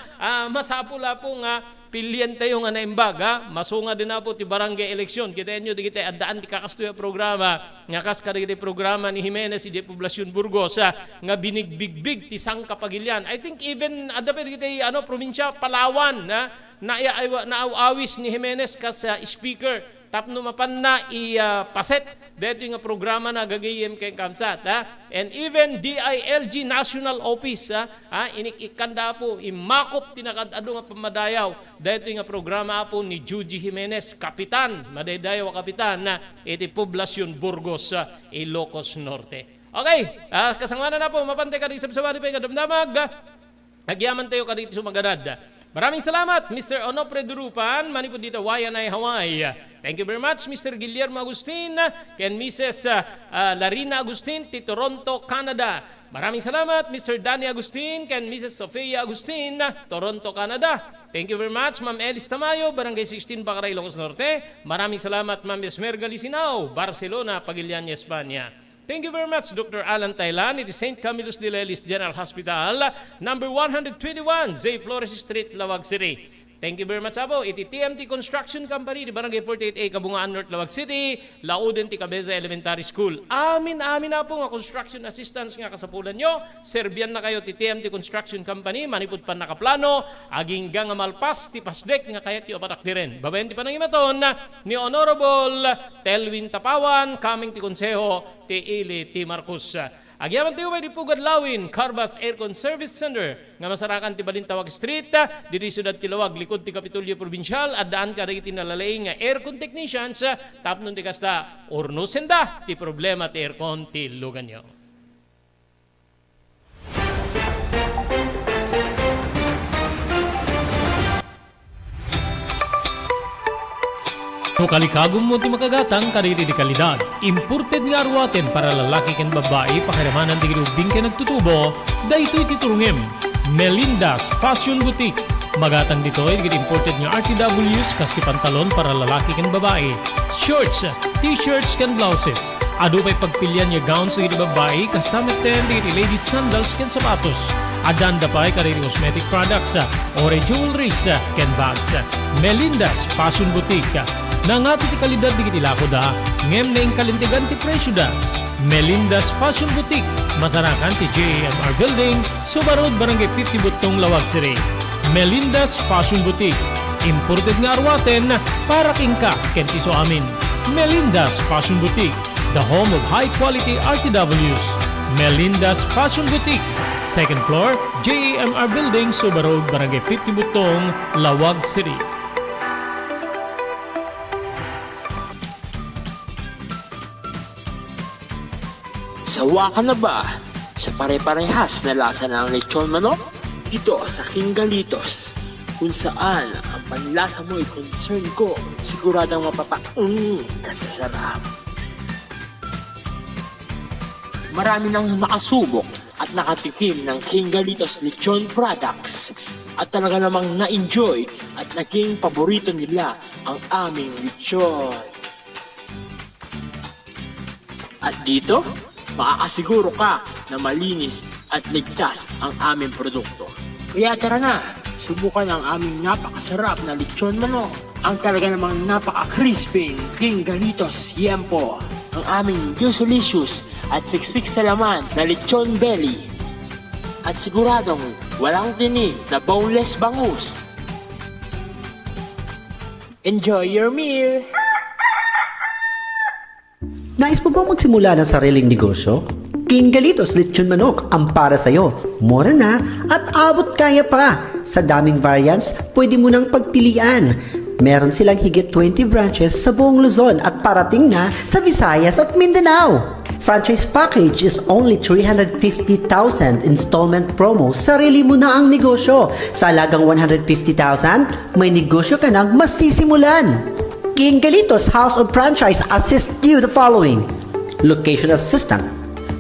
[SPEAKER 1] masapula po nga pilyan tayo nga naimbag masunga din na po ti barangay eleksyon kita nyo di kita addaan ti kakastuya programa nga kas kadagiti programa ni Jimenez di Poblacion Burgos nga binigbig ti sangkapagilyan I think even adda pa kita probinsya Palawan naawawis ni Jimenez kas speaker tapno mapan na ipaset dito yung programa na gagayim kay Kamsat and even DILG National Office inikikanda po imakop tinakadado nga pamadayaw dito yung programa po ni Juji Jimenez kapitan madaydayaw kapitan na iti Poblacion Burgos Ilocos Norte. Okay, kasangana na po mapantay ka di sabsabari pa yung kadamdamag nagyaman tayo ka dito sumaganad. Maraming salamat, Mr. Onofre Durupan, manipod dito, Wayanay, Hawaii. Thank you very much, Mr. Guillermo Agustin, ken Mrs. Larina Agustin, ti Toronto, Canada. Maraming salamat, Mr. Danny Agustin, ken Mrs. Sofia Agustin, Toronto, Canada. Thank you very much, Ma'am Elis Tamayo, Barangay 16, Bacray, Ilocos Norte. Maraming salamat, Ma'am Esmer Galicinao, Barcelona, Pagilian, Espanya. Thank you very much, Dr. Alan Taylan. It is St. Camillus de Lelis General Hospital, number 121, Zay Flores Street, Lawag City. Thank you very much, Abo. Iti TMT Construction Company di Barangay 48A, Kabungaan North, Lawag City, Lauden, Ticabeza Elementary School. Amin na po nga construction assistance nga kasapulan nyo. Serbian na kayo ti TMT Construction Company, manipod pa nakaplano, aging nga malpas, ti pasdek nga kayat yung patak di rin. Babayan ti panangimaton ni Honorable Telwin Tapawan, kaming ti konseho ti Ili T. Marcos. Agyaman tayo may dipugad lawin, Carbas Aircon Service Center, nga masarakan ti Balintawag Street, diri Sudad Tilawag, likod ti Kapitolyo Provincial, at daan ka iti nalalay nga aircon technicians, tapnon ti kasta, ornusenda, ti problema ti aircon ti lugan nyo. No kalikagom mo ti makagatang kariri di kalidad. Imported nga arwaten para lalaki ken babae pakiramanan ti grubing ken nagtutubo, daytoy ti turungem. Melinda's Fashion Boutique. Magatang ditoy digit imported nga RTWs kas ti pantalon para lalaki ken babae. Shorts, t-shirts ken blouses. Adu pay pagpilian nga gowns digit babae kas tameten digit ladies sandals ken sapatos. Adanda pay kariri cosmetic products, ore jewelries ken bags. Melinda's Fashion Boutique. Nangati ti kalidad di kiti lako da, ngem na kalintigan ti presyo da. Melinda's Fashion Boutique, masarakan ti JAMR Building, Subarod, Barangay 50 Butong, Lawag City. Melinda's Fashion Boutique, imported nga arwaten para kingka kentiso amin. Melinda's Fashion Boutique, the home of high-quality RTWs. Melinda's Fashion Boutique, second floor, JAMR Building, Subarod, Barangay 50 Butong, Lawag City.
[SPEAKER 4] Sawa ka na ba sa pare-parehas na lasa ng lechon manok? Dito sa King Galitos, kung saan ang panlasa mo ay concern ko, siguradang kasasarap. Marami nang nakasubok at nakatikim ng King Galitos lechon products at talaga namang na-enjoy at naging paborito nila ang aming lechon. At dito, makakasiguro ka na malinis at ligtas ang aming produkto. Kaya tara na, subukan ang aming napakasarap na lechon manok. Ang talaga namang napaka-crispy King Galitos Yempo. Ang aming juicelicious at siksik sa laman na lechon belly. At siguradong walang tinig na boneless bangus. Enjoy your meal!
[SPEAKER 5] Nais mo bang magsimula ng sariling negosyo? King Galitos Lechon Manok ang para sa'yo. Mura na at abot kaya pa. Sa daming variants, pwede mo nang pagpilian. Meron silang higit 20 branches sa buong Luzon at parating na sa Visayas at Mindanao. Franchise package is only 350,000 installment promo. Sarili mo na ang negosyo. Sa halagang 150,000, may negosyo ka nang masisimulan. King Galitos House of Franchise assists you the following: location assistant,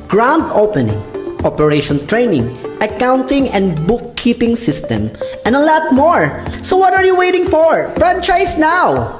[SPEAKER 5] grand opening, operation training, accounting and bookkeeping system, and a lot more. So what are you waiting for? Franchise now!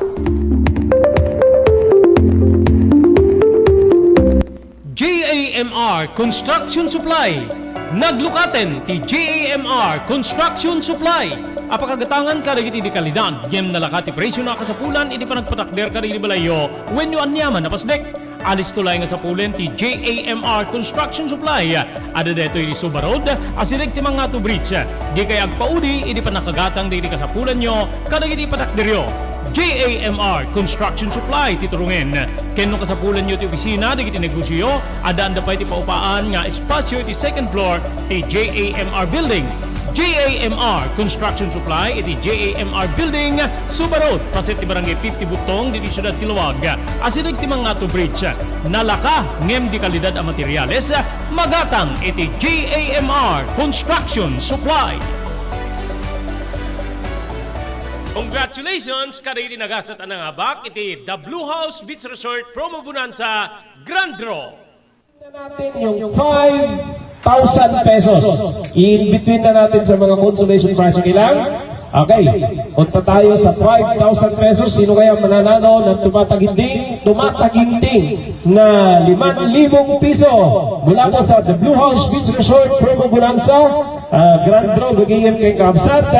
[SPEAKER 1] JAMR Construction Supply. Naglukaten ti JAMR Construction Supply. Apakagatangan ka dagiti di kalidad, yem nalakati presyo na kasapulan, iti panagpatakder ka di balayo, when you anyaman na pasdek. Alis tulay nga sa pulen ti JAMR Construction Supply. Ada deto iti Subarod, asilig ti mga to bridge. Di kay agpaudi, iti panakagatang di kasapulan nyo, kadagiti patakderyo. JAMR Construction Supply titurungen. Kenno kasapulan nyo ti opisina, di kiti negosyo, ada anda pa iti paupaan nga espasyo iti second floor ti JAMR Building. JAMR Construction Supply, iti JAMR Building, Subarod, pasit ti Barangay 50 Butong, diti Siyudad Tilawag. Asilig ti mga to bridge, nalaka, ngem di kalidad ang materyales, magatang iti JAMR Construction Supply. Congratulations! Kada iti nagasat ang abak, iti The Blue House Beach Resort Promo Bonanza Grand Draw.
[SPEAKER 2] Natin yung 5,000 pesos. In between na natin sa mga consolation prize ilang Okay, punta tayo sa 5,000 pesos. Sino kaya mananalo ng tumataginting na 5,000 piso mula po sa The Blue House Beach Resort Promo Bonanza, Grand Draw, gagawin kay Kamsat.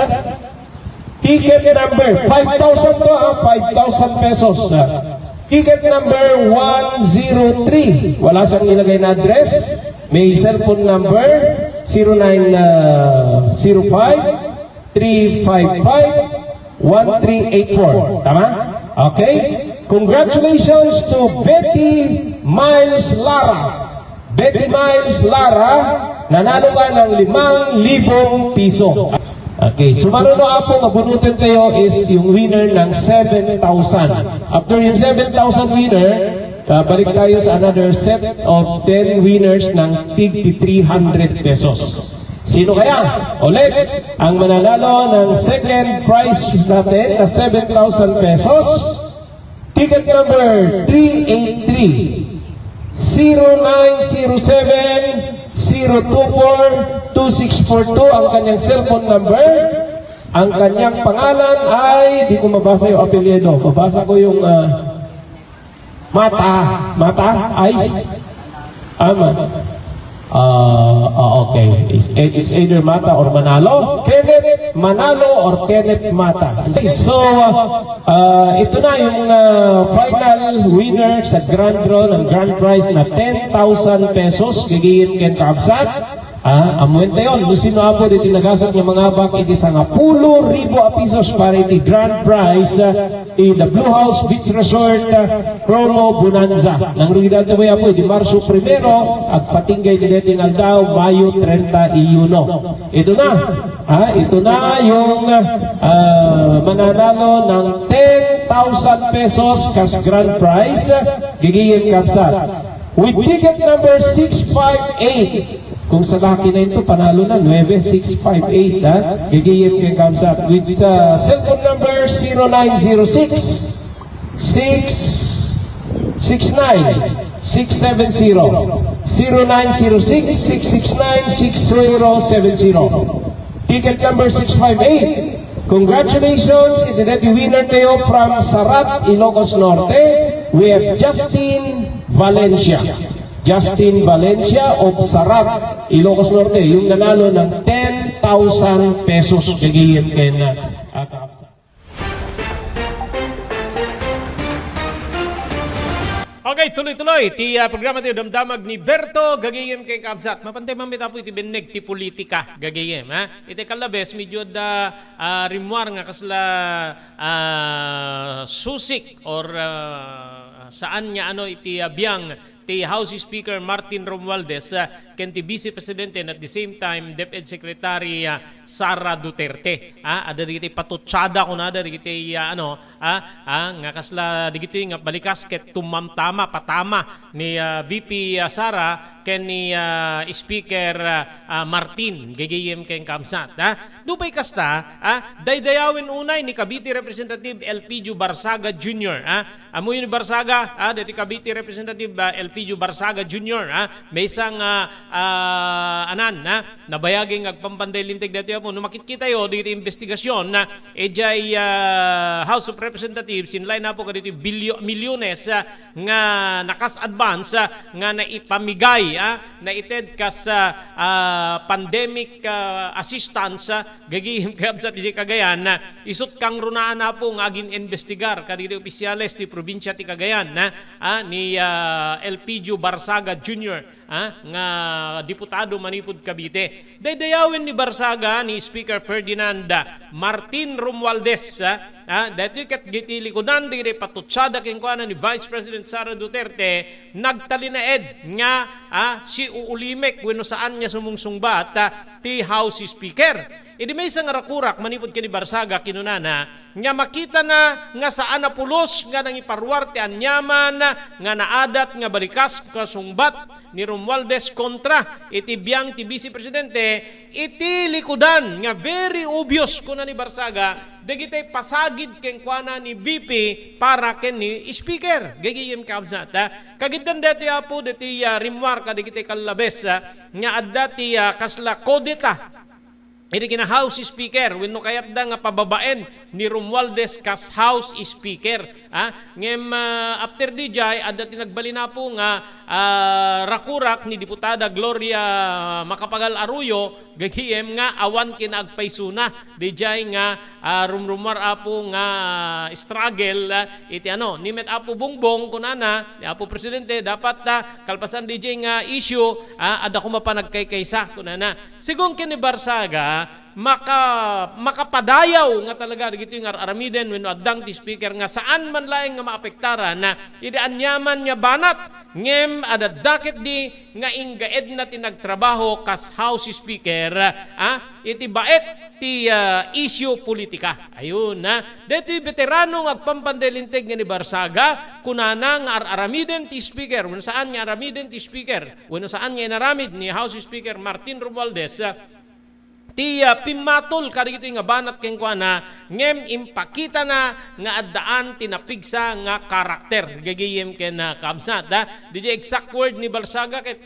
[SPEAKER 2] Ticket number 5,000 to, 5,000 pesos. Ticket number 103. Wala siyang ilagay na address. May cellphone number 0905-355-1384. Tama? Okay? Congratulations to Betty Miles Lara. Betty Miles Lara, nanalo ka ng 5,000 piso. Okay, so maroon na po mabunutin tayo is yung winner ng 7,000. After yung 7,000 winner, balik tayo sa another set of 10 winners ng tig 300 pesos. Sino kaya? Ulit, ang mananalo ng second prize natin na 7,000 pesos. Ticket number 383 0907-024-2642 ang kanyang cellphone number. Ang kanyang pangalan ay, di ko mabasa yung apelyido. Mabasa ko yung Mata? Ice? Okay. It's either Mata or Manalo. Kenneth Manalo or Kenneth Mata. So, ito na yung final winner sa Grand Draw ng Grand Prize na 10,000 pesos. Gagawin Ken Kamsat. Amuente yon. Lusino apo di tinagasat ng mga bak iti sa 10,000 pesos para iti Grand Prize in the Blue House Beach Resort Promo Bonanza. Nang rugidad na ba po, di Marso 1 at patinggay di neting aldaw, Mayo 31. Ito na. Ito na yung mananalo ng 10,000 pesos kas Grand Prize. Gigingin Kamsat. With ticket number 658. Kung sa laki na ito, panalo na, 9658, ha? Gigiyip kay Kamsat. With cellphone number 0906-669-670. 0906-669-6070. Ticket number 658. Congratulations, itineti winner kayo from Sarat, Ilocos Norte. We have Justin Valencia. Justin Valencia of Sarat, Ilocos Norte, yung nanalo ng 10,000 pesos. Gagawin kay na Kamsat.
[SPEAKER 1] Okay, tuloy-tuloy. Ti programa tayo damdamag ni Berto, gagayem kay Kamsat. Mapantay mamita po iti beneg ti politika, gagayem. Iti kalabes, medyo da rimwar nga kasla susik or saan niya iti biyang ti House Speaker Martin Romualdez ken ti Vice Presidente and at the same time DepEd Secretary Sara Duterte. Ada digiti patutsada ko na ada digiti nga kasla digiti nga balikas ket tumamtama patama ni VP Sara ken ni Speaker Martin gagayem ken Kamsat. Dupay kasta daydayawin unay ni Cavite Representative Elpidio Barsaga Jr. Amoy ni Barsaga dati Cavite Representative Elpidio Barsaga Jr. May isang nabayaging agpampanday lintig dati po no makikita yo dito investigasyon na ejay House of Representatives sinlay na po kadito milyones nga nakas advance nga naipamigay na ited kas pandemic assistance gagihim sa ti Cagayan isut kang runaan na po nga agin investigar kadito opisyales ti probinsya ti Cagayan ni Elpidio Barsaga Jr. Nga diputado manipud Cavite. Daydayawin ni Barsaga ni Speaker Ferdinand Martin Romualdez dati kat gitilikudan di patutsada ken kuana ni Vice President Sara Duterte nagtalinaed nga si uulimek wenno saan niya sumungsungbat ti House Speaker. Idi may isang rakurak manipod kini Barsaga kinunana nga makita na nga saan na pulos nga nang iparwar ti anyaman nga naadat nga balikas kasungbat ni Romualdez kontra iti biyang ti Vice Presidente iti likudan nga very obvious kuna ni Barsaga dagitay pasagid ken kuana ni VP para ken ni Speaker gagayem Kamsat. Kagidan dati apo dati rimwar kadagitay kalabes nga adda ti kasla kodeta Ini kina House Speaker, wenno kayat da nga pababaen ni Romualdez kas House Speaker. Ngem after DJ, ada tinagbali na po nga rakurak ni Diputada Gloria Macapagal Arroyo, gagiem nga awan kinagpaysuna. DJ nga rumrumar apo nga struggle, iti ano, ni Met Apo Bongbong kunana, ni Apo Presidente, dapat kalpasan DJ nga issue, ada ko mapanagkaykaysa kunana. Sigong kini Barsaga, makapadayaw nga talaga dito yung aramiden when adang ti speaker nga saan man laing nga maapektaran na idaanyaman niya banat ngem ada dakit di nga inggaed na tinagtrabaho kas House Speaker iti baet ti issue politika. Ayun dito veterano nga agpampandelintig nga ni Barsaga kunana nga aramiden ti speaker when saan nga aramiden ti speaker when saan nga inaramid ni House Speaker Martin Romualdez ti pimatol kadagito nga banat ken kuana ngem impakita na nga addaan tinapigsa nga karakter gagayem ken kabsat DJ exact word ni Barsaga ket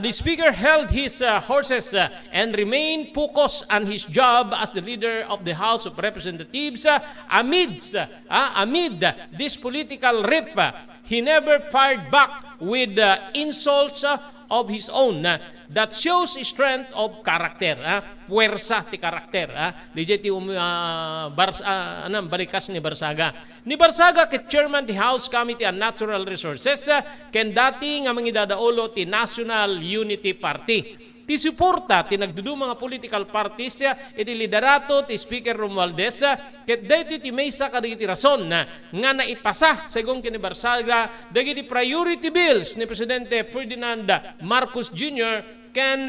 [SPEAKER 1] the speaker held his horses and remained focused on his job as the leader of the House of Representatives amid this political rift. He never fired back with insults of his own. That shows strength of character, puwersa ti karakter. DJ ti balikas ni Barsaga. Ni Barsaga ket chairman ti House Committee on Natural Resources ken dati nga mangidadaulo ti National Unity Party. Ti suporta ti nagdudu mga political parties iti liderato ti Speaker Romualdez ket daytoy ti maysa kadagiti rason nga naipasa según kini Barsaga dagiti priority bills ni Presidente Ferdinand Marcos Jr. ken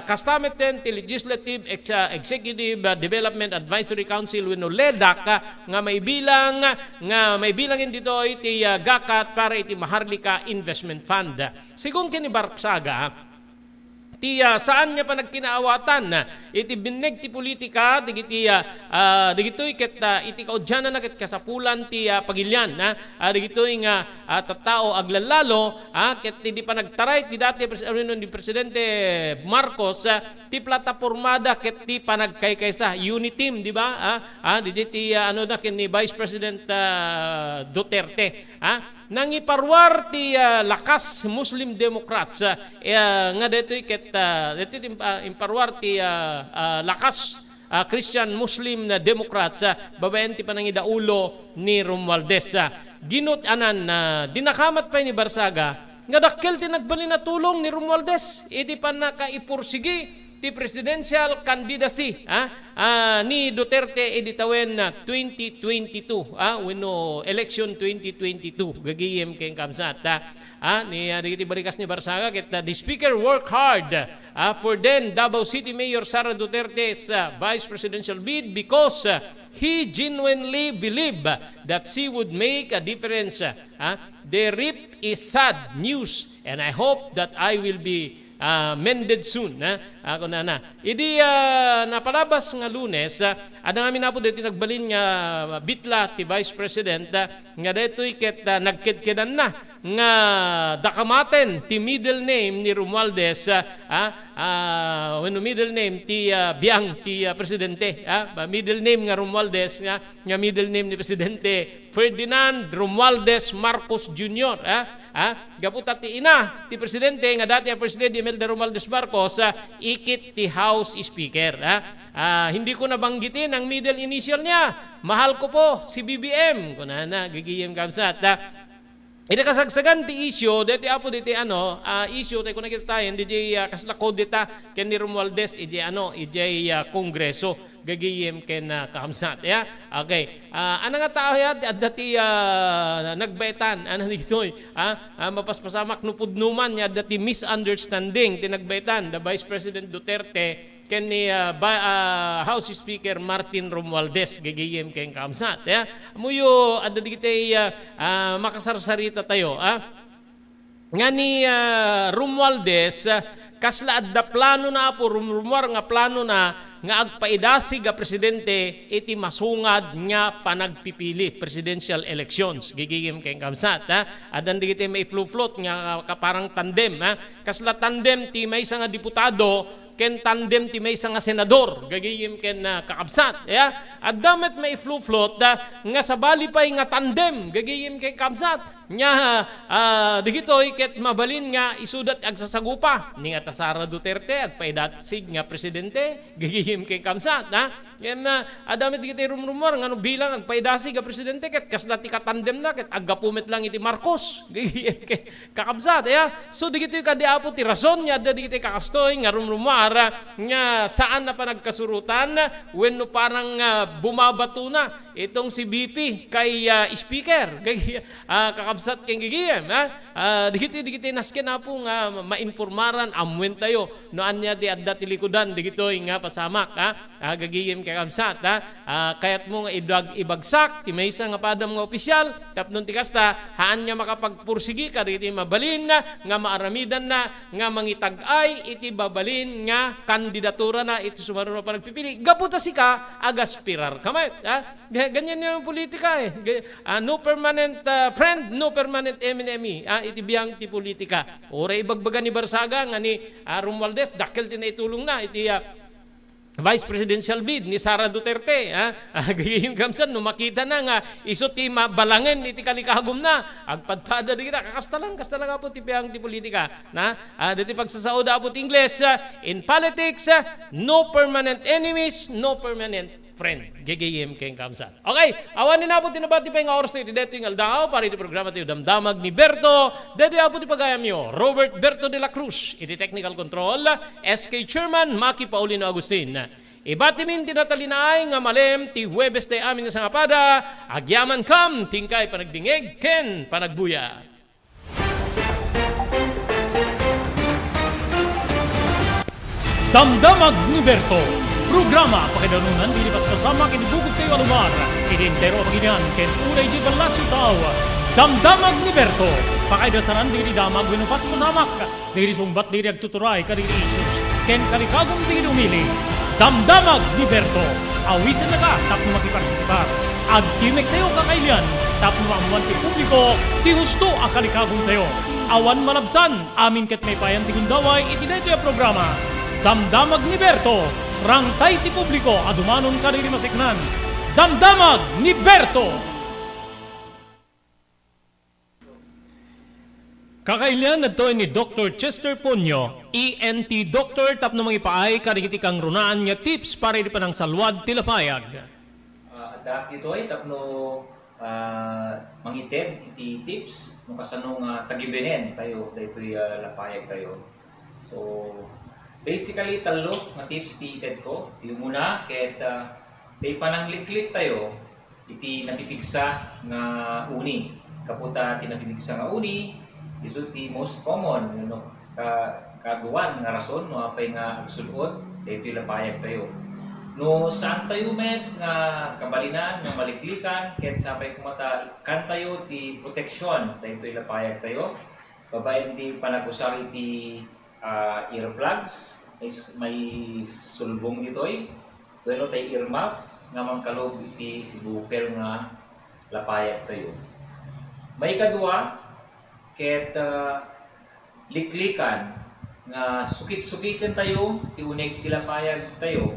[SPEAKER 1] kastamet ten ti Legislative Executive Development Advisory Council wenno LEDAC nga maibilangin dito iti GACAT para iti Maharlika Investment Fund. Según kini Barsaga saan niya pa nagkinaawatan iti binig ti politika digitoy ket iti kaudyanan na ket kasapulan ti pagilyan digitoy nga tattao aglalalo ket di pa nagtaray ti dati ni Presidente Marcos ti platapormada ket ti panagkaykaysa unity team di ba ti ano na ken ni Vice President Duterte nangiparwar ti lakas Muslim Democrats nga detoy ket imparwar ti lakas Christian Muslim na Democrats babaen ti panangidaulo ni Romualdez. Ginot anan dinakamat pa ni Barsaga nga dakkel ti nagbali na tulong ni Romualdez iti panakaipursigi ti presidential candidacy ni Duterte editawen na 2022 wenno election 2022 gagiyem ken kamsat ni digiti balikas ni Barsaga ket the speaker work hard for then Davao City Mayor Sara Duterte's vice presidential bid because he genuinely believed that she would make a difference. The RIP is sad news and I hope that I will be mended soon. Ako idi napalabas nga Lunes ada nga minapo dito nagbalin nga bitla ti Vice President nga detoy ket nagkedkedan na nga dakamaten ti middle name ni Romualdez wenno middle name ti biang ti presidente middle name nga Romualdez nga middle name ni Presidente Ferdinand Romualdez Marcos Jr. Gaputa ti ina ti presidente nga dati ang presidente Imelda Romualdez Marcos ikit ti House Speaker. Hindi ko nabanggitin ang middle initial niya. Mahal ko po si BBM. Kunana gigiyem kamsat. Ida kasagsagan ti issue deti apo deti issue tay kun nakita tayo DJ kaslakod dita ken ni Romualdez kongreso gagiyem ken kamsat okay ana nga tao dati nagbaytan ditoy mapaspasamak no pudnuman nya dati misunderstanding tinagbaytan the Vice President Duterte ken ni House Speaker Martin Romualdez gagiyem ken kamsat muyo adda digitay makasarsarita tayo nga ni Romualdez kasla adda plano na po rumor nga plano na nga agpaidasig a presidente iti masungad nga panagpipili presidential elections gigigim ken kamsat adan digiti may float nga kaparang tandem kasla tandem ti maysa nga diputado ken tandem ti maysa nga senador gagayem ken kakabsat ya at damet may fluflot nga sabali pay nga tandem gagayem ken kakabsat nya digitoy ket mabalin nga isudat agsasagupa ni nga Sara Duterte agpaidatsig nga presidente gagayem ken kakabsat yan adamit digitoy rumrumor ngano bilang agpaidasig nga presidente ket kasda ti katandem na ket aggapumet lang iti Marcos gagayem ken kakabsat ya so digitoy kadiapo ti rason nya digitoy kakastoy nga rumrumar nga saan na pa nagkasurutan wenno parang bumabato na itong si BP kay speaker kakabsat ken gigiyem digitoy nasken na po nga mainformaran amwen tayo no anya di adda ti likudan digitoy nga pasamak gagiyem kay kakabsat kayat mo nga ibagsak ti maysa nga padam nga opisyal tapnon ti kasta haan nya makapagpursigi kaditi mabalin nga maaramidan na nga mangitag-ay iti babalin nga kandidatura na iti sumarunong pa nagpipili gaputa sika agaspirar kamet ganyan yung politika no permanent friend no permanent enemy iti biyang ti politika ora ibagbaga ni Barsaga nga ni Romualdez dakkel tinaitulong na iti Vice Presidential bid ni Sara Duterte gayim kamsan no makita na nga isot ti mabalangen iti kalikagom na agpadpada di kita kasta lang po ti biyang ti politika dati pagsasaod apo ti Ingles in politics no permanent enemies no permanent friend. Gagayim keng kamsat. Okay, awan ni napo tinabati pa yung oras iti dating aldaw para iti programa tayo damdamag ni Berto. Dati apo ti pagayam nyo, Robert Berto de la Cruz, iti technical control, SK Chairman, Maki Paulino Agustin. Ibatimin tinatalinaay nga malem ti Huwebes tayo amin nga sangapada, agyaman kam, tingkay panagdingeg, ken panagbuya. Damdamag ni Berto. Programa pakidanunan di pas kasama kinibugog kayo alumar. Identero paginian ken unay di balasyo tao. Damdamag ni Berto. Pakaidasaran di damag winupas pasamak. Diri sumbat diri agtuturay kadiri issues. Ken kalikagong di umili. Damdamag ni Berto. Awisan na ka tapno makipartisipar. Agtimek tayo kakailian. Tapno maamuan ti publiko. Ti husto akalikagong tayo. Awan malabsan. Amin ket may payan ti gundaway iti daytoy programa. Damdamag ni Berto. Rangtay ti publiko adumanon kanili masiknan. Damdamag ni Berto. Kakailian na to ni Dr. Chester Ponyo, ENT Doctor tapno mangipaay karigiti kang runaan nga tips para iti panang salwad tilapayag.
[SPEAKER 6] Adak dito ay tapno mangited iti tips no kasano nga tagibenen tayo daytoy lapayag tayo. So basically, talo nga tips ti ited ko. Yung muna, kahit tay panangliklik tayo, iti napipigsa nga uni. Kaputa ti napipigsa nga uni, iso ti most common, kagawan nga rason, no apay nga agsulod, dito lapayag tayo. No saan tayo met nga kabalinan, nga maliklikan, kahit sapay kumata, kan tayo ti proteksyon, dito lapayag tayo. Babae ti panagusari ti earplugs, may sulbong ditoy. Bueno tay earmuff nga mangkalob iti sibukel nga lapayag tayo. May kadua ket liklikan nga sukit-sukitan tayo ti unig ti lapayag tayo.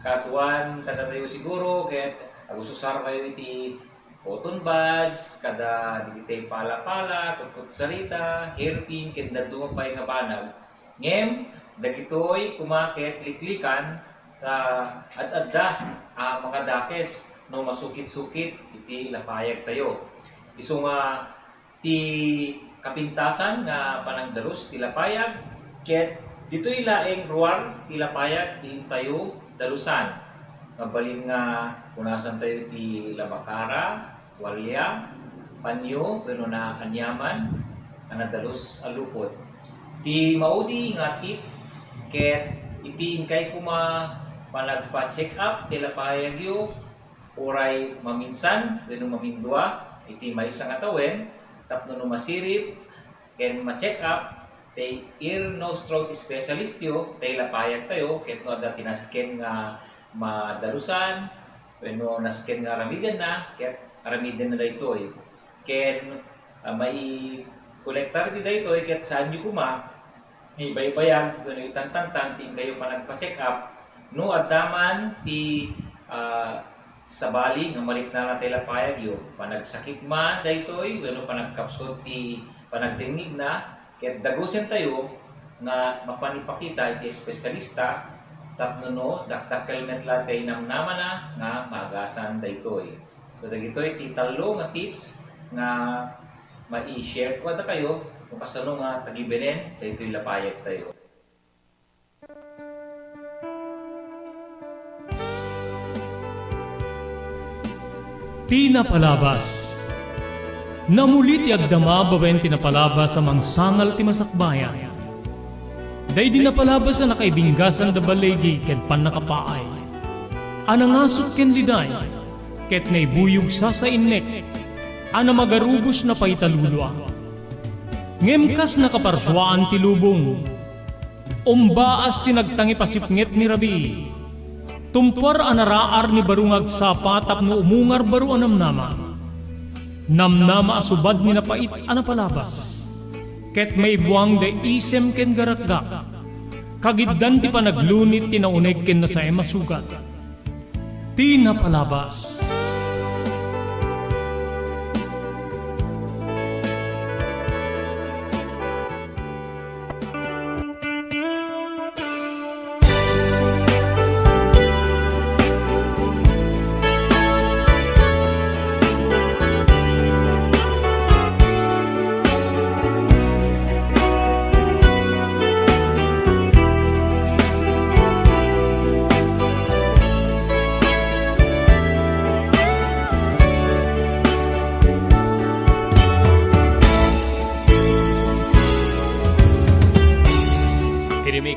[SPEAKER 6] Katuan kada tayo siguro ket agusosar tayo iti cotton buds, kada digitay pala-pala, kutkut sarita, hairpin, ket nadumapay nga banag. Ngem, dagitoy kumakit liklikan at adda mga dakes no masukit-sukit iti lapayag tayo. Isu nga ti kapintasan nga panagdarus ti lapayag ket ditoy laeng ruar ti lapayag ti tayo dalusan. Mabalin nga punasan tayo ti labakara, tuwalya, panyo, pero na anyaman na dalus alupot. Ti maudi nga tip ket itiin kay kuma panagpa-check up ti lapayag yu oray maminsan wenno mamindua iti maysa nga tawen tapno no masirip ken ma-check up ti ear nose throat specialist yu ti lapayag tayo ket no adda tinasken nga madarusan wenno nasken nga aramiden na ket aramiden na daytoy ken may kolektar di daytoy ket saan yu kuma ibaybayan, kuno itantantan, ting kayo pa nagpa-check up, no addaman ti sabali nga malit na natay lapayag yo, panagsakit man daytoy, kuno panagkapsot ti panagtingnig na, ket dagusen tayo nga mapanipakita iti espesyalista tapno no daktakelmet latay namnaman na nga magasan daytoy. So dagitoy ti talo nga tips nga mai-share ko da kayo kung kasano nga tagibenen daytoy lapayag tayo.
[SPEAKER 7] Tinapalabas. Namulit ti agdama bawen tinapalabas sa mangsangal ti masakbayan. Day di napalabas na nakaibinggasan da balegi ken pan nakapaay. Anangasot ken liday, ket naibuyog sa innek, ana magarubos na paitalulwa. Ngemkas nakaparswaan ti lubong, umbaas tinagtangi pasipnget ni Rabi. Tumpar anaraar ni barungag sapa tapno umungar baru anamnama. Namnama asubad ni napait anapalabas. Ket may buwang de isem ken garakgak. Kagiddan ti panaglunit ti nauneg ken nasay masugat. Tinapalabas.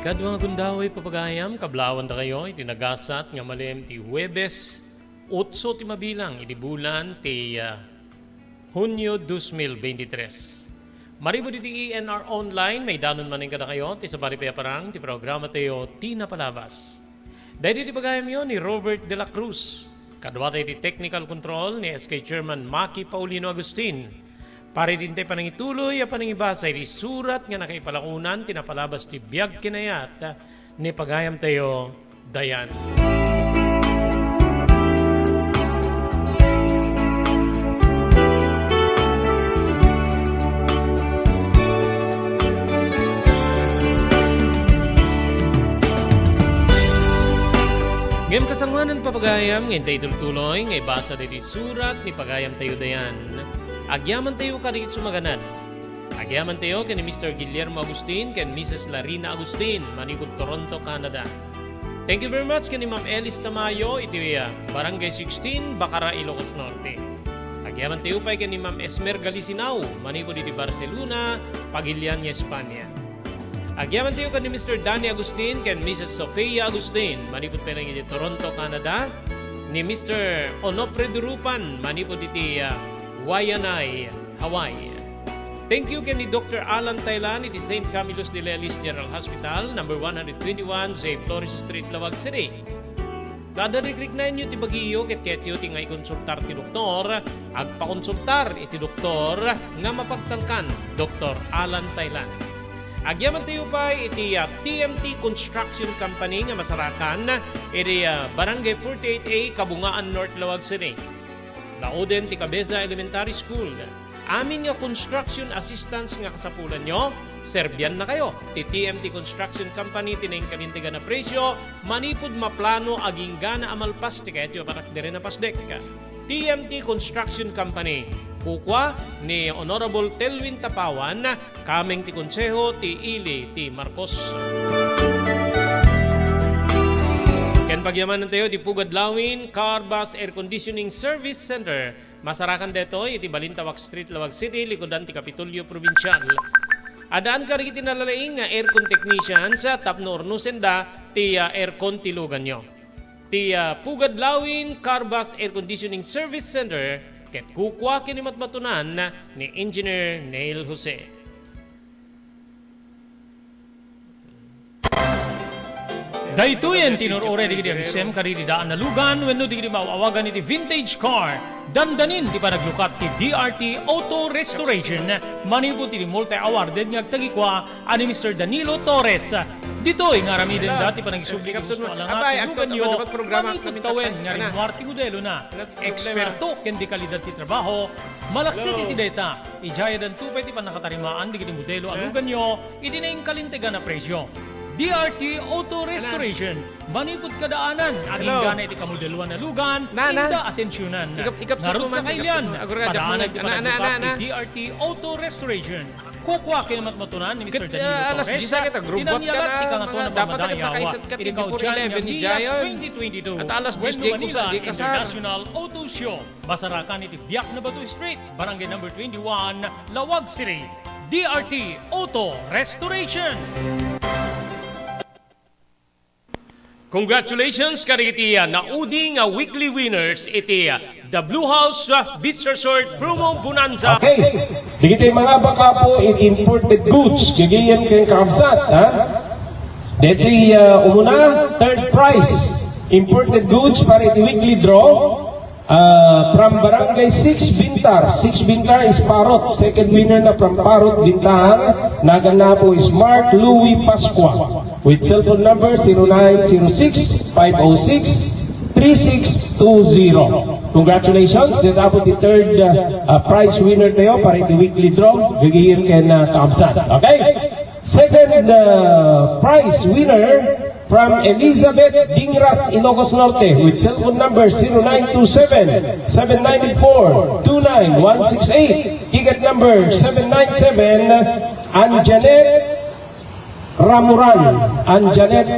[SPEAKER 7] Kadwa mga gundaway papagayam, kablawan da kayo, itinagasat nga malem ti Huwebes, 8 ti mabilang, iti bulan ti Hunyo 2023. Maribod iti ENR online, may danon maning kada kayo, ti sabari payaparang, ti programa tayo, Tinapalabas. Dahil iti pagayam yun ni Robert de la Cruz, kadwa tayo ti technical control ni SK Chairman Maki Paulino Agustin. Pari din tayo panangituloy at panangibasa iti surat nga nakaipalakunan tinapalabas ti biyag kinayat ni pagayam tayo dayan. Ngayong kasangwanan papagayam, ngayon tayo tuloy, ngay basa iti surat ni pagayam tayo dayan. Agyaman tayo kadikit sumaganan. Agyaman tayo ken Mr. Guillermo Agustin ken Mrs. Larina Agustin, Manigod, Toronto, Canada. Thank you very much ken Ma'am Elis Tamayo, iti Barangay 16, Bacara, Ilocos Norte. Agyaman tayo pa ken Ma'am Esmer Galisinao, Manigod, iti Barcelona, Pagilian, Espanya. Agyaman tayo ken Mr. Danny Agustin ken Mrs. Sofia Agustin, Manigod pa iti Toronto, Canada. Ni Mr. Onofre Durupan, Manigod iti Waianae, Hawaii. Thank you ken ni Dr. Alan Taylan iti St. Camillus de Lelis General Hospital, number 121, St. Flores Street, Lawag City. Dadarikrik na inyo ti bagiyo ket ketyo ti ngay konsultar ti doktor, agpakonsultar iti doktor nga mapagtalkan, Dr. Alan Taylan. Agyaman tayo pa iti TMT Construction Company nga masarakan iti Barangay 48A, Kabungaan North, Lawag City. Laoden ti Cabeza Elementary School. Amin nga construction assistance nga kasapulan nyo, Serbian na kayo. Ti TMT Construction Company tinaing kanintiga na presyo, manipod maplano aging gana amalpas ti kaya tiyo parak dire na pasdek. TMT Construction Company. Kukwa ni Honorable Telwin Tapawan, kaming ti konseho ti Ili ti Marcos. Ken pagyamanan tayo di Pugadlawin Car Bus Air Conditioning Service Center. Masarakan deto iti Balintawak Street, Lawag City, likodan ti Kapitolyo Provincial. Adaan ka rin itinalalaing nga aircon technician sa tapno ornusenda ti aircon tilugan nyo. Ti Pugadlawin Car Bus Air Conditioning Service Center ket kukwa kinimatmatunan ni Engineer Neil Jose. Daytoyen tinurore di ang sem karididaan na lugan wenno di maawagan iti vintage car. Dandanin di pa naglukat ti DRT Auto Restoration. Manipot ti multi-awarded nga tagikwa ani Mr. Danilo Torres. Ditoy nga rami din dati pa nagisubli
[SPEAKER 1] Abay,
[SPEAKER 7] gusto alang
[SPEAKER 1] abay,
[SPEAKER 7] at lugan nyo.
[SPEAKER 1] dapat programa
[SPEAKER 7] Manipot
[SPEAKER 1] kami
[SPEAKER 7] tawen
[SPEAKER 1] tatay
[SPEAKER 7] nga
[SPEAKER 1] ka
[SPEAKER 7] rin
[SPEAKER 1] na.
[SPEAKER 7] Marty Gudelo na.
[SPEAKER 1] Problema.
[SPEAKER 7] Eksperto ken di kalidad ti trabaho. Malaksit iti data. Ijaya dan tupay ti pa nakatarimaan di kiting modelo alugan nyo. Iti na yung kalintegan na presyo. DRT Auto Restoration. Manipot kadaanan. Ang
[SPEAKER 1] Hello.
[SPEAKER 7] ingana iti kamodeluan na lugan.
[SPEAKER 1] Na.
[SPEAKER 7] Inda atensyonan.
[SPEAKER 1] Ikap sa
[SPEAKER 7] Narut
[SPEAKER 1] tuman,
[SPEAKER 7] ka kailan.
[SPEAKER 1] ikap- agora,
[SPEAKER 7] Padaanan
[SPEAKER 1] Jack,
[SPEAKER 7] ti
[SPEAKER 1] na.
[SPEAKER 7] panaglukat ni DRT Auto Restoration. Kukwa kinamatmatunan ni Mr.
[SPEAKER 1] Kat-
[SPEAKER 7] Danilo
[SPEAKER 1] alas
[SPEAKER 7] Torres.
[SPEAKER 1] 10 kita, grubot ka
[SPEAKER 7] Tinanyalat
[SPEAKER 1] na,
[SPEAKER 7] ti kangato
[SPEAKER 1] mga
[SPEAKER 7] ng
[SPEAKER 1] dapat
[SPEAKER 7] pamadayawa.
[SPEAKER 1] agad nakaisat ka,
[SPEAKER 7] Iti
[SPEAKER 1] before
[SPEAKER 7] kautyan
[SPEAKER 1] 11
[SPEAKER 7] ng
[SPEAKER 1] ni
[SPEAKER 7] Diaz
[SPEAKER 1] Jayon.
[SPEAKER 7] 2022.
[SPEAKER 1] At alas 10
[SPEAKER 7] When
[SPEAKER 1] di ko
[SPEAKER 7] Manila
[SPEAKER 1] sa- di kasar.
[SPEAKER 7] International Auto Show. Basarakan iti Biak na Batu Street, Barangay number 21, Lawag City. DRT Auto Restoration. Congratulations kariti naudi nga weekly winners iti The Blue House Beach Resort Promo Bonanza.
[SPEAKER 2] Okay. Dito yung mga baka po imported goods. Gigiyan kayong kakabsat. Ha? Dito umuna, third prize. Imported goods para iti weekly draw. From Barangay 6 Bintar. 6 Bintar is Parot. Second winner na from Parot Bintar. Nagana po is Mark Louis Pasqua. With cellphone number 0906-506-3620. Congratulations. This is the third prize winner tayo para iti weekly draw. Gigiyan kayo na kakabsat. Okay? Second prize winner from Elizabeth Dingras, Ilocos Norte, with cellphone number 0927-794-29168. Ticket number 797, Anjanet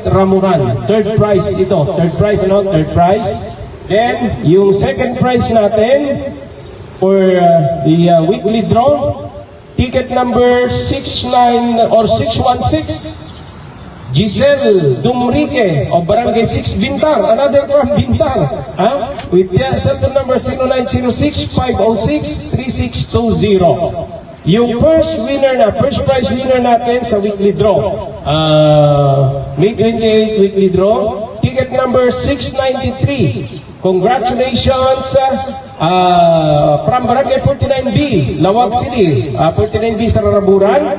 [SPEAKER 2] Ramuran. Third prize ito. Third prize, no? Third prize. Then, yung second prize natin for the weekly draw, ticket number 616, Giselle Dumrique of Barangay 6 Bintar, another from Bintar, with their cellphone number 0906-506-3620. Yung first prize winner natin sa weekly draw, May 28 weekly draw, ticket number 693. Congratulations from Barangay 49B, Lawag City, 49B sa Raraburan,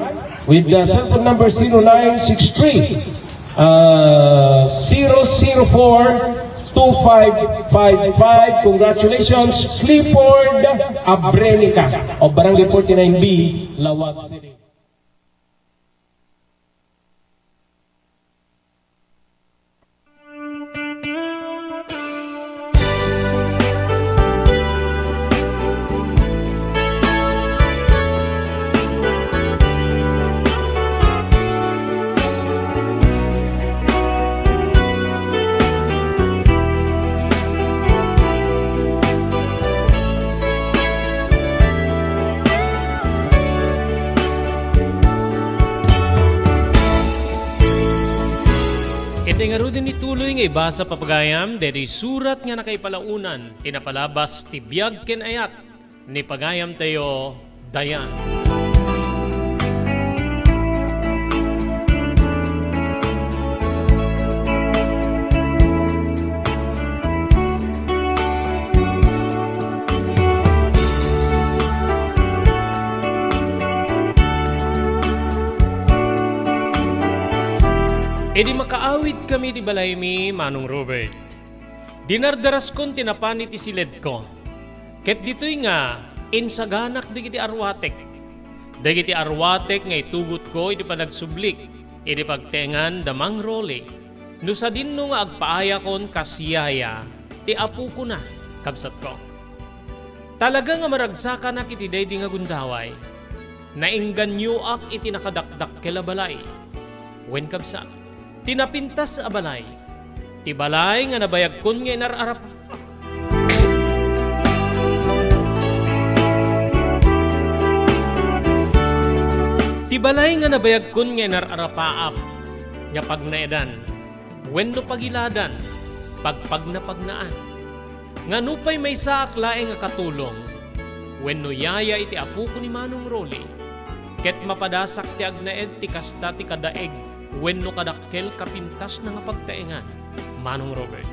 [SPEAKER 2] with the cellphone number 0963 004-2555. Congratulations, Clifford Abrenica of Barangay 49B, Lawag City.
[SPEAKER 7] Iti nga ro din ituloy nga ibasa papagayam, deri surat nga nakaipalaunan, tinapalabas ti biyag ken ayat, ni pagayam tayo, Dayan. Edi makaawit kami di balay mi, Manong Robert. Dinardaras kon tinapan iti silid ko. Ket dito'y nga, insaganak di kiti arwatek. Dagiti arwatek nga itugot ko, iti panagsublik, iti pagtengan damang role. No sa dinno nga agpaaya kon kasiyaya, ti apu ko na, kabsat ko. Talaga nga maragsaka na kiti daydi nga gundaway, naingganyo ak iti nakadakdak kelabalay. Wen kabsat, tinapintas sa balay. Ti balay nga nabayag kon nga inararap. Ti balay nga nabayag kon nga inararapaap. Nga pagnaedan. Wenno pagiladan. Pagnapagnaan. Nga nupay may saak laeng nga katulong. Wenno yaya iti apu ko ni Manong Rolly. Ket mapadasak ti agnaed ti kasta ti kadaeg
[SPEAKER 1] wenno kadakkel kapintas na nga pagtaengan. Manong Robert.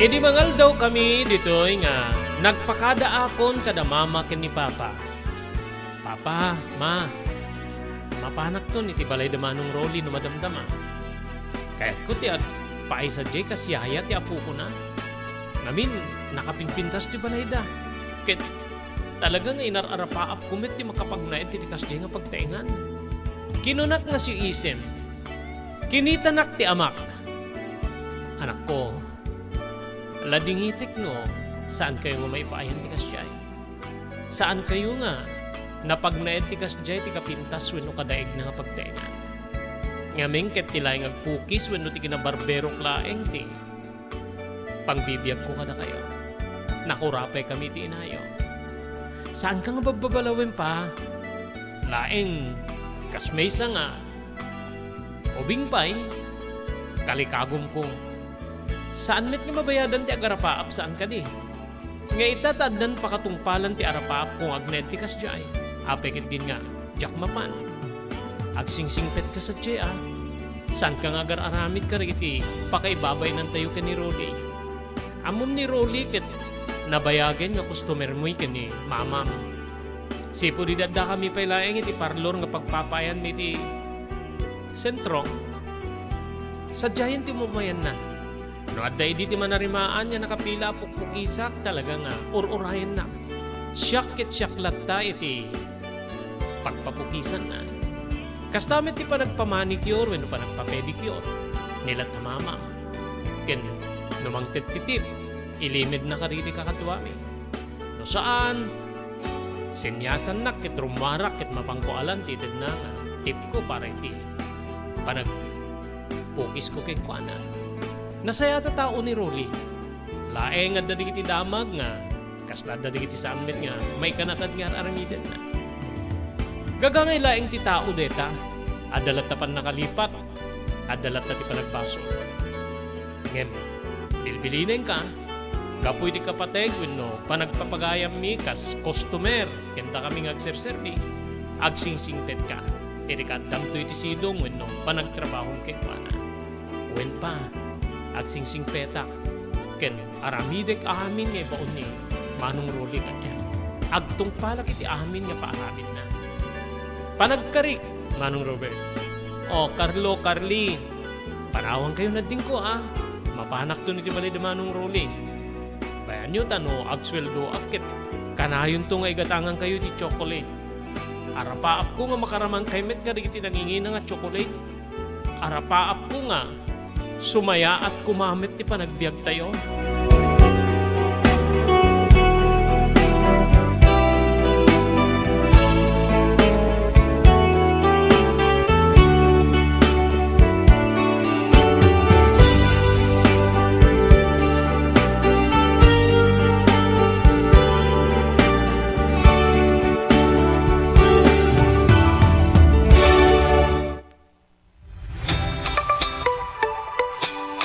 [SPEAKER 1] Idi mangal daw kami dito nga nagpakada akon kada mama ken ni Papa. Papa, Ma, mapanak to iti balay da Manong Rolly no madamdama. Kaya't ko ti paay sa jay kasyaya ti apo ko na. Namin nakapinpintas ti balay da. Ket talaga nga inararapaap kumit ti makapagnaid ti kasjay nga pagtaingan. Kinunak nga si Isem. Kinitanak ti amak. Anak ko, ladingitik no, saan kayo nga may paayan ti kasyay? Saan kayo nga napagnaed ti kasjay ti kapintas wenno kadaig na nga pagtaengan? Ngaming ket tilay ngagpukis wenno ti kinabarberok laeng ti pangbibiyag ko kada kayo. Nakurapay kami ti inayo. Saan ka nga babbalawin pa? Laeng kasmaysa nga ubing pay kalikagom ko. Saan met nga mabayadan ti agarapaap saan ka di? Nga itataddan pakatungpalan ti arapaap kung agnet ti kasjay. Apekit din nga, jak mapan. Agsingsingpet ka sa tiyay Saan ka nga agar-aramid ka iti pakaibabay ng tayo ka ni Rolly. Amom ni Rolly ket nabayagan nga customer mo ka ni mamam. Sipo di dadda kami pailaeng iti parlor nga pagpapayan ni ti sentro. Sadyayan ti mumayan na. No, at dahi di manarimaan niya nakapila pukpukisak talaga nga ururayan na. Siyak ket siyak latta iti pagpapukisan na. Kastamit ti pa nagpamanicure wenno pa nagpapedicure. Nilat na mama. Ken numang tititip ilimid na kariti kakatuami. No saan? Sinyasan nak ket rumarak ket mapangkualan ti na nga. Tip ko para iti panag pukis ko kay kuana. Nasaya ta tao ni Rolly. Laeng nga dadigiti damag nga kasla dadigiti samit nga may kanatad nga aramiden na. Gagangay laeng ti tao deta. Adalat ta pan nakalipat. Adalat ta ti panagbaso. Ngem, bilbilinen ka. Kapoy ti kapateg wenno panagpapagayam mi kas customer kenta kami ngagserserbi. Agsingsingpet ka. Iti kaddam to iti sidong wenno panagtrabaho kay kuana. Wen pa agsingsing petak ken aramidek amin nga baon ni Manong Rolly kanya. Agtong palak iti amin nga paaramin na. Panagkarik, Manong Robert. O, Carlo, Carly. Panawang kayo na din ko Mapanak to ni balay de Manong Rolly. Bayan nyo tano, agsweldo akit. Kanayon to nga igatangan kayo ti chocolate. Arapaap ko nga makaraman kay met ka digiti nangingina nga chocolate. Arapaap ko nga sumaya at kumamit ti panagbiag tayo.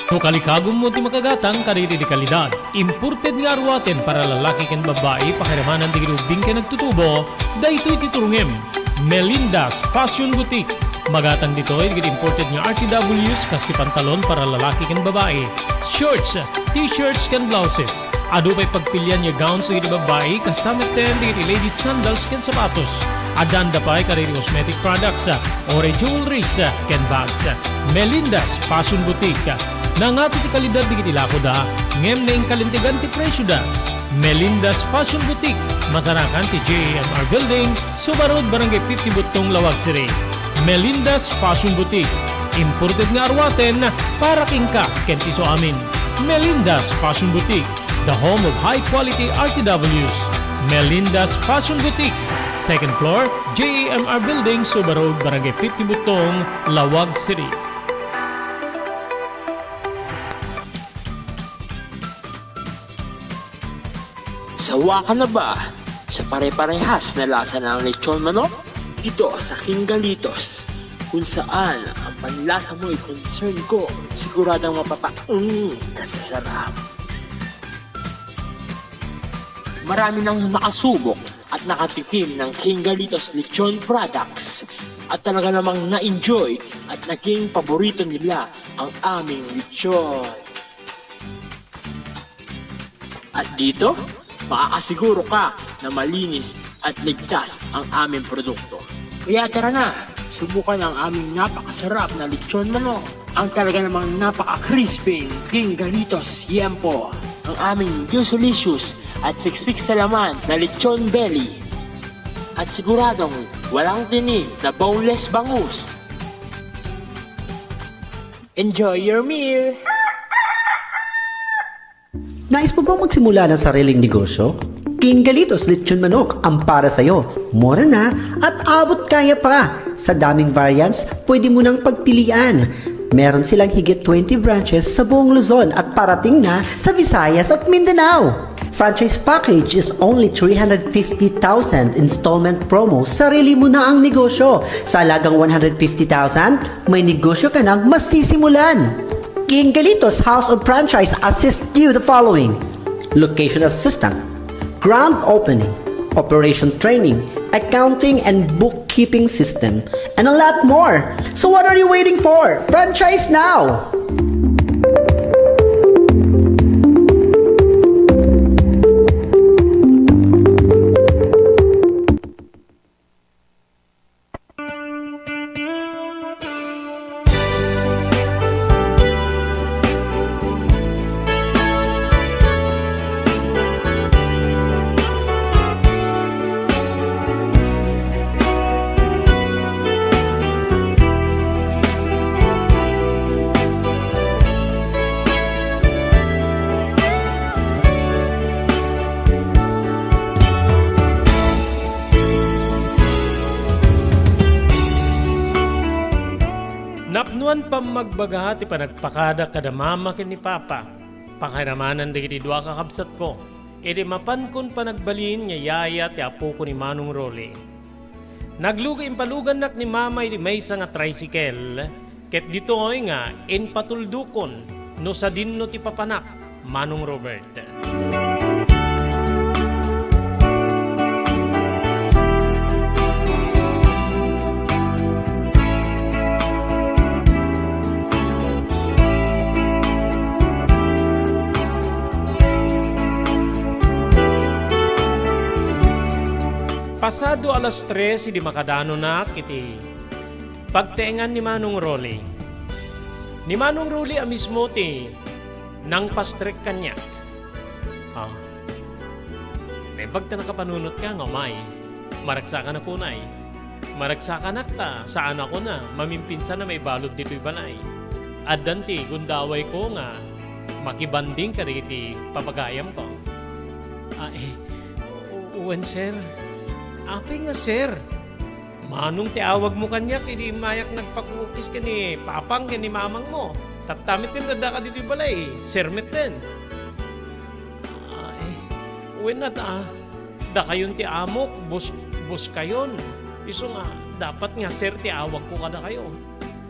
[SPEAKER 1] No kalikagom mo ti makagatang kariti di kalidad. Imported nga arwaten para lalaki ken babae pakiramanan ti grubing ken nagtutubo. Daytoy ti turungem. Melinda's Fashion Boutique. Magatang ditoy digit imported nga RTWs kas ti pantalon para lalaki ken babae. Shorts, t-shirts ken blouses. Adu pay pagpilian nga gowns digit babae kas tameten digit ladies sandals ken sapatos. Adanda pay kariti cosmetic products or jewelries ken bags. Melinda's Fashion Boutique. Nangato ti kalidad digiti lako da, ngem na kalintigan ti presyo da. Melinda's Fashion Boutique, masarakan ti JMR Building, Subarod, Barangay 50 Butong, Lawag City. Melinda's Fashion Boutique, imported nga arwaten para kingka ken ti so amin. Melinda's Fashion Boutique, the home of high-quality RTWs. Melinda's Fashion Boutique, second floor, JMR Building, Subarod, Barangay 50 Butong, Lawag City.
[SPEAKER 4] Sawa ka na ba sa pare-parehas na lasa ng lechon manok? Ito sa King Galitos. kung saan ang panlasa mo ay concern ko, siguradong kasasarap. Marami nang nakasubok at nakatikim ng King Galitos Lechon products at talaga namang na-enjoy at naging paborito nila ang aming lechon. At dito, makakasiguro ka na malinis at ligtas ang aming produkto. Kaya tara na, subukan ang aming napakasarap na lechon manok. Ang talaga namang napaka-crispy King Galitos Yempo. Ang aming Juicelicious at siksik sa laman na lechon belly. At siguradong walang tinig na boneless bangus. Enjoy your meal!
[SPEAKER 5] Nais mo bang magsimula ng sariling negosyo? King Galitos Lechon Manok ang para sa'yo. Mura na at abot kaya pa. Sa daming variants, pwede mo nang pagpilian. Meron silang higit 20 branches sa buong Luzon at parating na sa Visayas at Mindanao. Franchise package is only 350,000 installment promo. Sarili mo na ang negosyo. Sa halagang 150,000, may negosyo ka nang masisimulan. King Galitos House of Franchise assist you the following: location assistant, grand opening, operation training, accounting and bookkeeping system, and a lot more. So what are you waiting for? Franchise now!
[SPEAKER 7] Napnuan pa magbaga ti panagpakada kada mama ken ni papa. Pakiramanan di dua kakabsat ko. Edi mapan kon panagbalin nya yaya ti apo ko ni Manong Rolly. Nagluga impalugan nak ni mama iti maysa nga tricycle. Ket ditoy nga patuldukon no sa dinno ti papanak Manong Robert. Pasado alas 3 di makadano na iti pagteengan ni Manong Rolly. Ni Manong Rolly mismo ti nang pastrek kanya. May pagta nakapanunot ka nga may maragsakan ako na maragsakan ta saan ako na mamimpinsan na may balot dito'y balay. At danti gundaway ko nga makibanding ka iti papagayam ko. Uwan sir. Api nga sir, manong tiawag mo kanya kini mayak nagpakrukis kini papang kini mamang mo. Tatamit din na ka dito balay, sermet din. Uwin na da kayon ti amok, bus kayon. Iso nga, dapat nga sir tiawag ko kada kayo.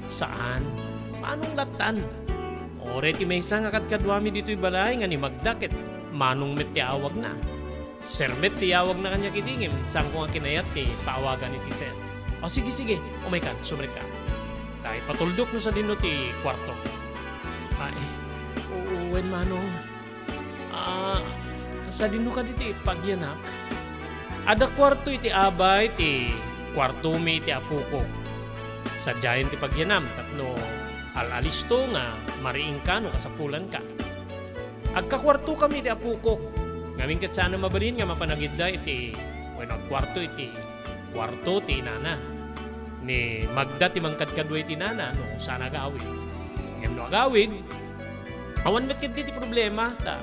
[SPEAKER 7] Saan? Manong latan? Ore ti may isang akad-kadwami dito'y balay nga ni Magdakit, manong met tiawag na. Sermet tiyawag na kanya kidingim. Saan ko nga kinayat paawagan ni Tisen. Sige. Umay ka, sumrit ka. Tayo patuldok no sa dino ti kwarto. Uwen manong. Sa dino ka diti pagyanak. Ada kwarto iti abay ti kwarto mi iti apuko. Sa giant ti pagyanam. Tatno alalisto nga mariing ka no kasapulan ka. Agkakwarto kami iti apuko. Ngawin kat sana mabalin nga mapanagidda iti kwarto ti nana. Ni Magda ti mangkadkadwa iti nana no sana agawid. Ngam no agawid, awan met ket ti problema ta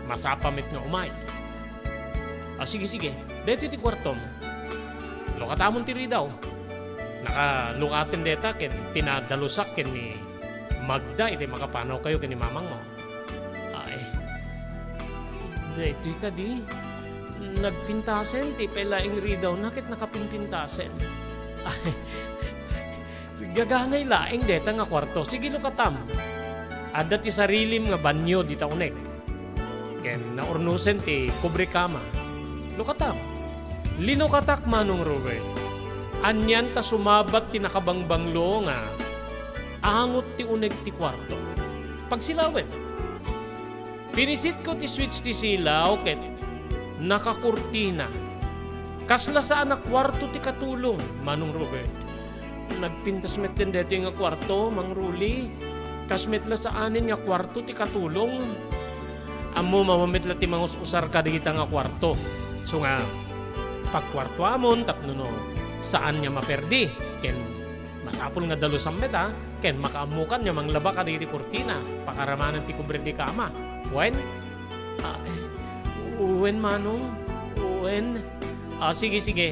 [SPEAKER 7] masapamit nga umay. Sige. Dito ti kwartom. Lokatamon ti ridaw. Nakalukaten deta ken pinadalusak ken ni Magda iti makapanaw kayo ken ni mamang mo. Ito'y ka di. Nagpintasen, ti pelaing ridaw, nakit nakapinpintasen.
[SPEAKER 1] Gagangay laeng deta nga kwarto. Sige lukatam. Ada ti sarilim nga banyo dita unek. Ken naurnusen ti kubre kama. Lukatam. Linukatak Manong Robert. Anyan ta sumabat ti nakabangbanglo nga angot ti unek ti kwarto. Pagsilawin. Pinisit ko ti switch ti silaw ket nakakurtina. Kasla sa anak kwarto ti katulong, Manong Robert. Nagpintasmet din dito nga kwarto, Mang Ruli. Kasmet la sa anin nga kwarto ti katulong. Amo mamamit la ti mangus-usar ka digita nga kwarto. So nga, pagkwarto amon, tapno no, saan niya maperdi? Ken masapol nga dalusam meta, ken makaamukan niya manglaba ka digiti kurtina, pakaramanan ti kubre di kama. When? When, Manong? When? Sige.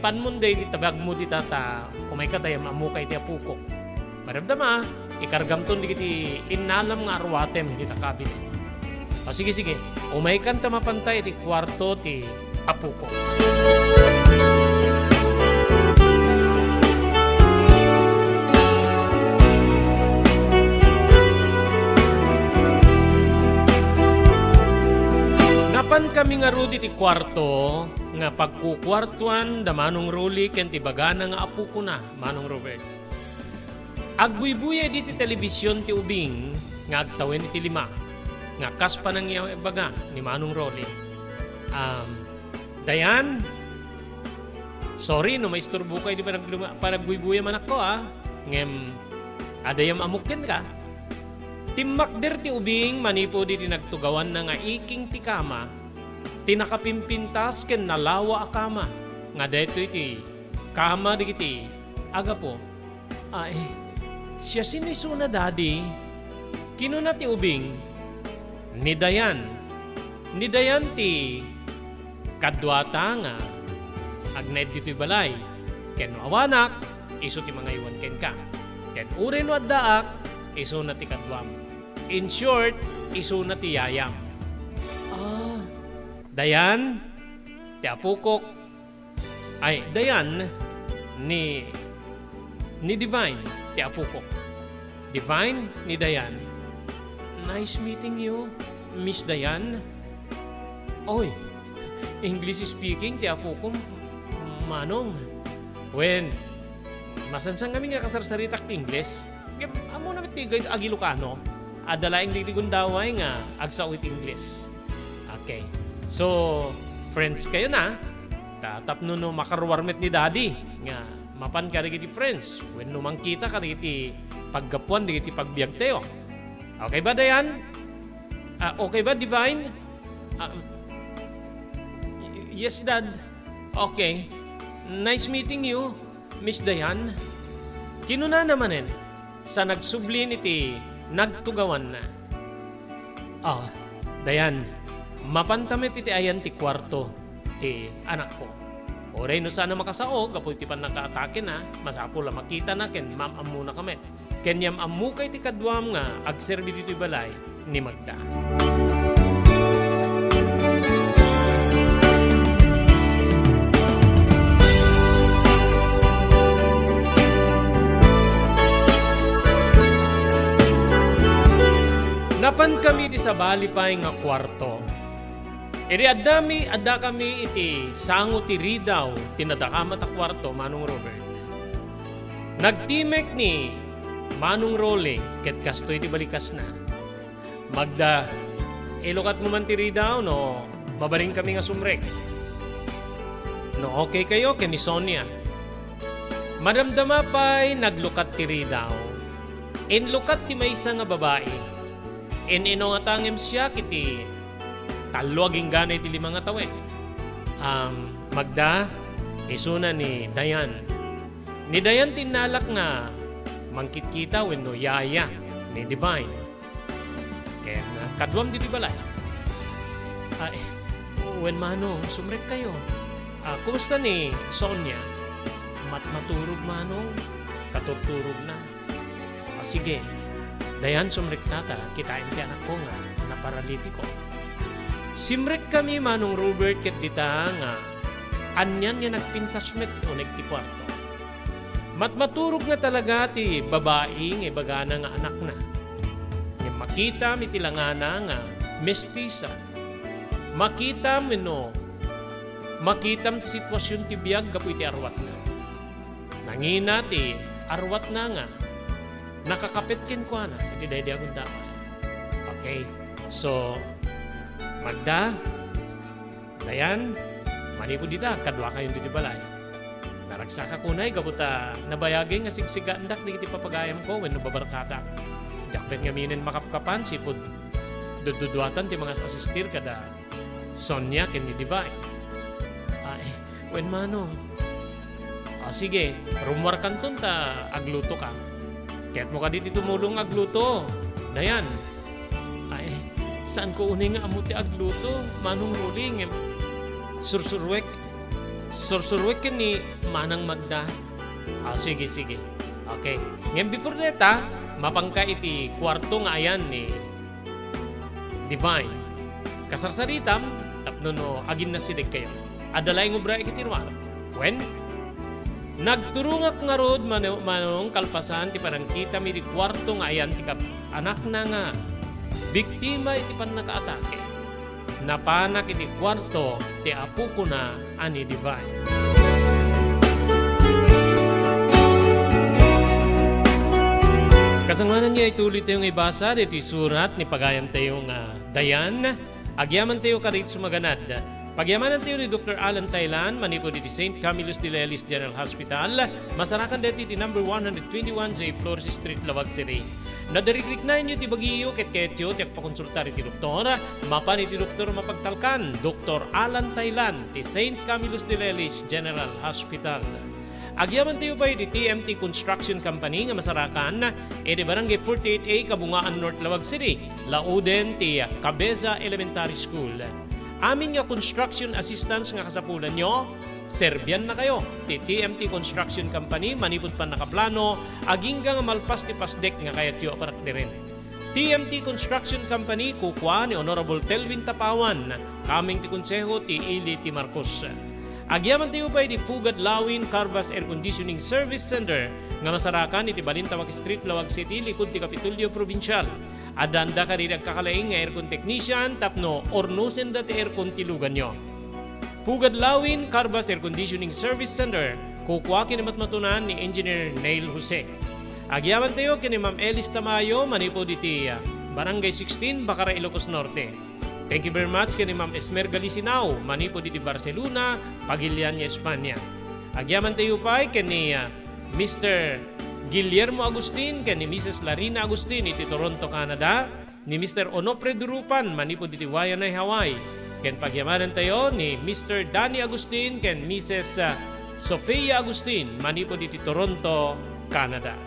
[SPEAKER 1] Panmunday di tabag mo di tata, kumay ka tayo mamukay ti apukok. Maramdama, ikargam ton di kiti inalam nga arwatem di takabit. Sige. Umay kan ta mapantay ti kwarto ti apukok. Napan kami nga rudi ti kwarto nga pagkukwartuan da Manong Ruli ken ti bagana nga apo ko na, Manong Robert. Agbuybuya di ti telebisyon ti ubing nga agtawen ti lima nga kas pa nang baga ni Manong Ruli. Dayan, sorry no maisturbo kayo di ba nagbuybuya man ako ngem adayam amukin ka. Timmakder ti ubing manipo di nagtugawan na nga iking ti kama, tinakapimpintas ken nalawa a kama. Nga dito iti kama di kiti aga po. Siya sinisuna dadi, kinuna ti ubing, ni Dayan ti kadwata nga agned dito'y balay. Ken awanak, iso ti mga iwan ken ka. Ken urin wa daak, iso na ti kadwam. In short, iso na ti yayam. Dayan, ti apukok. Dayan, ni Divine, ti apukok. Divine, ni Dayan. Nice meeting you, Miss Dayan. Oy, English speaking, ti apukok, Manong. When, masansang kami nga kasarsaritak ti English. Amo na tigay agilukano. Adalaing ligligundaway nga agsawit English. Okay. So, friends kayo na. Tatapno no makarwarmet ni Daddy nga mapan ka digiti friends. When numang kita ka digiti paggapuan digiti pagbiag tayo. Okay ba, Dayan? Okay ba, Divine? Yes, Dad. Okay. Nice meeting you, Miss Dayan. Kinuna namanen sa nagsublin iti nagtugawan na. Dayan, mapantamit iti ayan ti kwarto ti anak ko. Oray no sana makasao, kapoy ti pan nakaatake na, masapula makita na ken mamamu na kamet. Ken yam amu kay ti kadwam nga agserbi dito balay ni Magda. Napan kami di sa balipay nga kwarto. Iri adda kami iti sango ti ridaw tinadakamat a kwarto, Manong Robert. Nagtimek ni Manong Rolly ket kastoy ti balikas na. Magda, ilukat mo man ti ridaw no mabaring kami nga sumrek. No okay kayo ken ni Sonia. Madamdama pa'y naglukat ti ridaw. Inlukat ti maysa nga babae. Ino nga tangem siya kiti talwaging ganay ti lima nga tawe. Magda, isuna ni Dayan. Ni Dayan tinalak nga mangkit-kita wenno yaya ni Divine. Kaya kadwam di balay. Wen Manong, sumrek kayo. Kumusta ni Sonia? Maturog Manong, katurturog na. Sige. Dayan sumrek nata, kitain ti anak ko nga na paralitiko. Simrek kami Manong Robert ket dita nga anyan nga nagpintasmet o nagti kwarto. Matmaturog na talaga ti babae nga ibagana nga anak na. Nga makita mi tilangana nga mestiza. Makita mi no. Makitam ti sitwasyon ti biyag kapoy ti arwat na. Nangina ti arwat na nga. Nakakapit ken ko na. Hindi dahil akong dapat. Okay. So, Magda, Dayan, manipo dita, kadwa kayong diti balay. Naragsaka kunay, kabuta nabayagin nga sigsigandak di kiti papagayam ko when nababarkata. Jakbet nga minin makapkapan, sipod dududuatan ti mga asistir kada Sonya ken ni Divine. Ay, when mano. Sige, rumwar kanton ta agluto ka. Kaya't mo ka diti tumulong agluto. Dayan. Ay, saan ko uning nga amuti agluto? Manong ruling. Sursurwek. Sursurwek ken ni Manang Magda. Sige. Okay. Ngayon before that, mapangka iti kwarto nga ayan ni Divine. Kasarsaritam, tapno no, agin na silig kayo. Adalay ng ubra ikitirwar. When? Nagturungak nga rod manong kalpasan ti panangkita mi di kwarto nga ayan ti anak na nga. Biktima iti pan nakaatake. Napanak iti kwarto ti apo ko na ani Divine. Kasangwanan niya ituloy tayong ibasa dito surat ni pagayam tayong Dayan. Agyaman tayo karit sumaganad. Pagyamanan tayo ni Dr. Alan Taylan, manipo di St. Camillus de Lelis General Hospital, masarakan dito ti number 121 J. Flores Street, Lawag City. Nadarikrik na inyo ti bagiyo ketyo ti agpakonsultari ti doktor, mapan ti doktor mapagtalkan, Dr. Alan Taylan ti St. Camillus de Lelis General Hospital. Agyaman tayo ba di TMT Construction Company nga masarakan di Barangay 48A, Kabungaan North, Lawag City, lauden ti Cabeza Elementary School. Amin nga construction assistance nga kasapulan nyo, Serbian na kayo. Ti TMT Construction Company, manipod pa nakaplano, aging nga malpas ti pasdek nga kayat yo aparak di rin. TMT Construction Company, kukwa ni Honorable Telvin Tapawan, kaming ti konseho ti Ili ti Marcos. Agyaman tayo pa di Pugad Lawin Carvas Air Conditioning Service Center nga masarakan iti Balintawak Street, Lawag City, likod ti Kapitulyo Provincial. Adanda ka rin agkakalaing nga aircon technician tapno ornusen dati aircon tilugan nyo. Pugad Lawin Carvas Air Conditioning Service Center, kukwa kinimatmatunan ni Engineer Neil Jose. Agyaman tayo kini Ma'am Elis Tamayo, manipo diti Barangay 16, Bacara, Ilocos Norte. Thank you very much kini Ma'am Esmer Galisinao, manipo diti Barcelona, Pagilian, Espanya. Agyaman tayo pa kini Mr. Guillermo Agustin, ken ni Mrs. Larina Agustin iti Toronto, Canada, ni Mr. Onofre Durupan, manipo diti Wayanay, Hawaii. Ken pagyamanan tayo ni Mr. Danny Agustin ken Mrs. Sofia Agustin, manipo diti Toronto, Canada.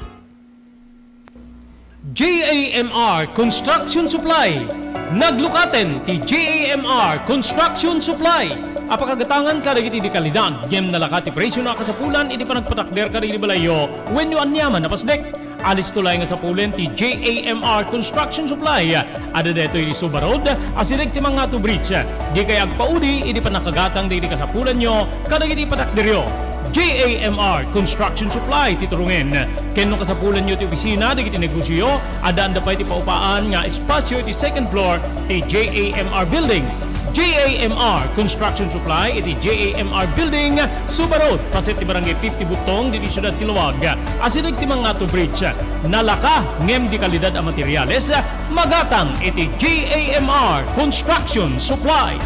[SPEAKER 1] JAMR Construction Supply. Naglukaten ti JAMR Construction Supply. Apakagatangan ka iti di kalidad, yem nalakat ti presyo na kasapulan, iti panagpatakder ka rin balayo, when you anyaman na pasdek. Alis tulay nga sa pulen ti JAMR Construction Supply. Ada deto iti Subarod, asirig ti mga to bridge. Di kay agpaudi, iti panakagatang di kasapulan nyo, kadag iti patakderyo. JAMR Construction Supply titurungin. Kenno kasapulan nyo ti opisina, di kiti negosyo, adaan da pa iti paupaan nga espasyo iti second floor ti JAMR Building. JAMR Construction Supply iti JAMR Building, Subarod, paset ti Barangay 50 Butong, diti Siyudad ti Luwag. Asinig ti mga to bridge, nalaka ngem di kalidad a materyales, magatang iti JAMR Construction Supply.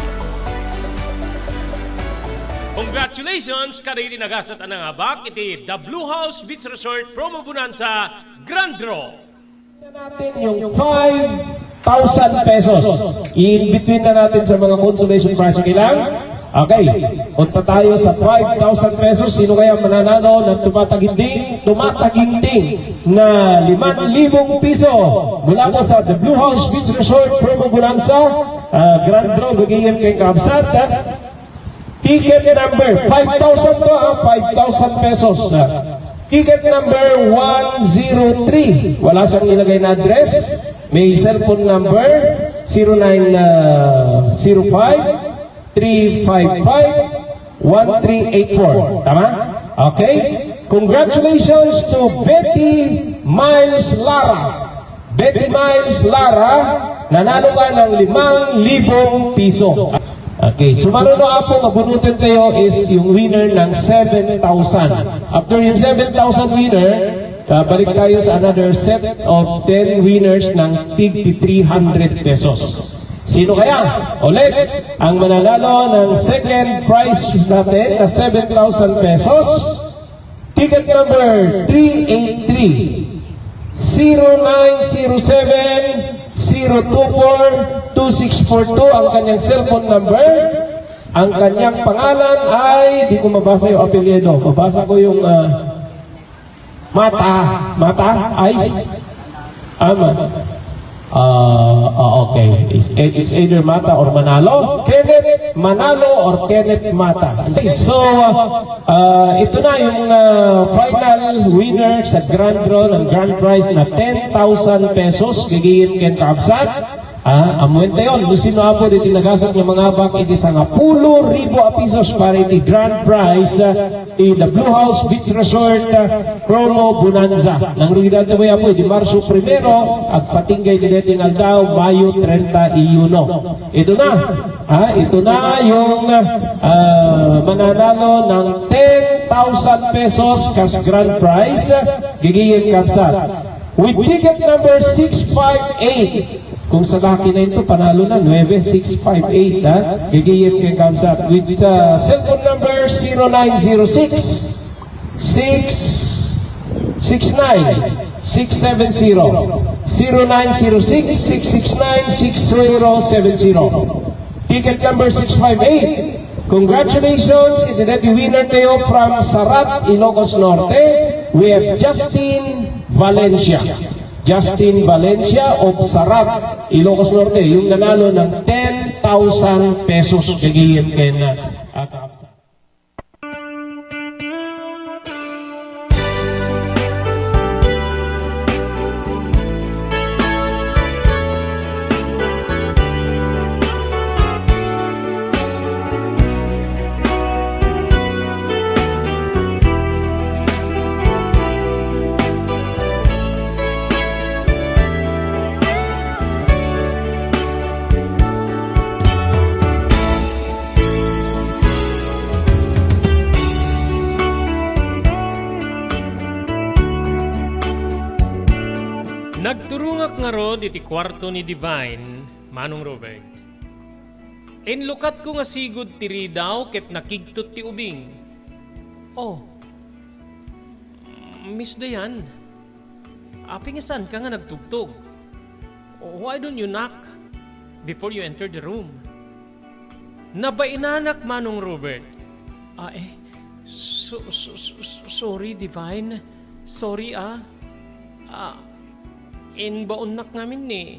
[SPEAKER 1] Congratulations! Kada iti nagasat ang habak, iti The Blue House Beach Resort Promo Bonanza Grand Draw.
[SPEAKER 2] Natin yung 5,000 pesos. In between na natin sa mga consolation prize ilang. Okay, punta tayo sa 5,000 pesos. Sino kaya mananalo ng tumataginting na 5,000 piso mula po sa The Blue House Beach Resort Promo Bonanza Grand Draw gagawin kay Kabsat. Ticket number 5,000 to 5,000 pesos. Ticket number 103. Wala sang ilagay na address. May cellphone number 0905-355-1384. Tama? Okay? congratulations to Betty Miles Lara. Betty Miles Lara, nanalo ka ng 5,000 piso. Okay, so maroon na po, mabunutin tayo is yung winner ng 7,000. After yung 7,000 winner, balik tayo sa another set of 10 winners ng tig 300 pesos. Sino kaya? Ulit, ang mananalo ng second prize natin na 7,000 pesos. Ticket number 383 0907-024-2642 ang kanyang cellphone number. Ang kanyang pangalan ay, di ko mabasa yung apelyido. Mabasa ko yung Mata, Ice. Okay. It's either Mata or Manalo. Kenneth Manalo or Kenneth Mata. So, ito na yung final winner sa grand draw ng grand prize na 10,000 pesos. Gigiyin ken Kabsat. Amuente yun. Lusino po dito nagasat ng mga bak iti sa 10,000 pesos para iti grand prize in the Blue House Beach Resort promo bonanza. Nang rugidad na ba po, di Marso 1 agpatinggay din ng aldaw, Mayo 31. Ito na. Ito na yung mananalo ng 10,000 pesos kas grand prize. Gigiyin Kabsat. With ticket number 658. Kung sa laki na ito, panalo na, 9658, Gigiyip kay Kamsat. With cellphone number 0906-669-670. 0906-669-6070. Ticket number 658. Congratulations, ito na yung winner tayo from Sarat, Ilocos Norte. We have Justin Valencia. Justin Valencia of Sarat, Ilocos Norte, yung nanalo ng 10,000 pesos kagiyim kay na Kaapsa.
[SPEAKER 7] Nagturungak nga rod iti kwarto ni Divine, Manong Robert. Enlukat ko nga sigud tiri daw ket nakigtot ti ubing. Oh, Miss Dayan, api nga saan ka nga nagtugtog? Why don't you knock before you enter the room? Nabainanak, Manong Robert. Sorry, Divine. Sorry, inbaunnak namin ni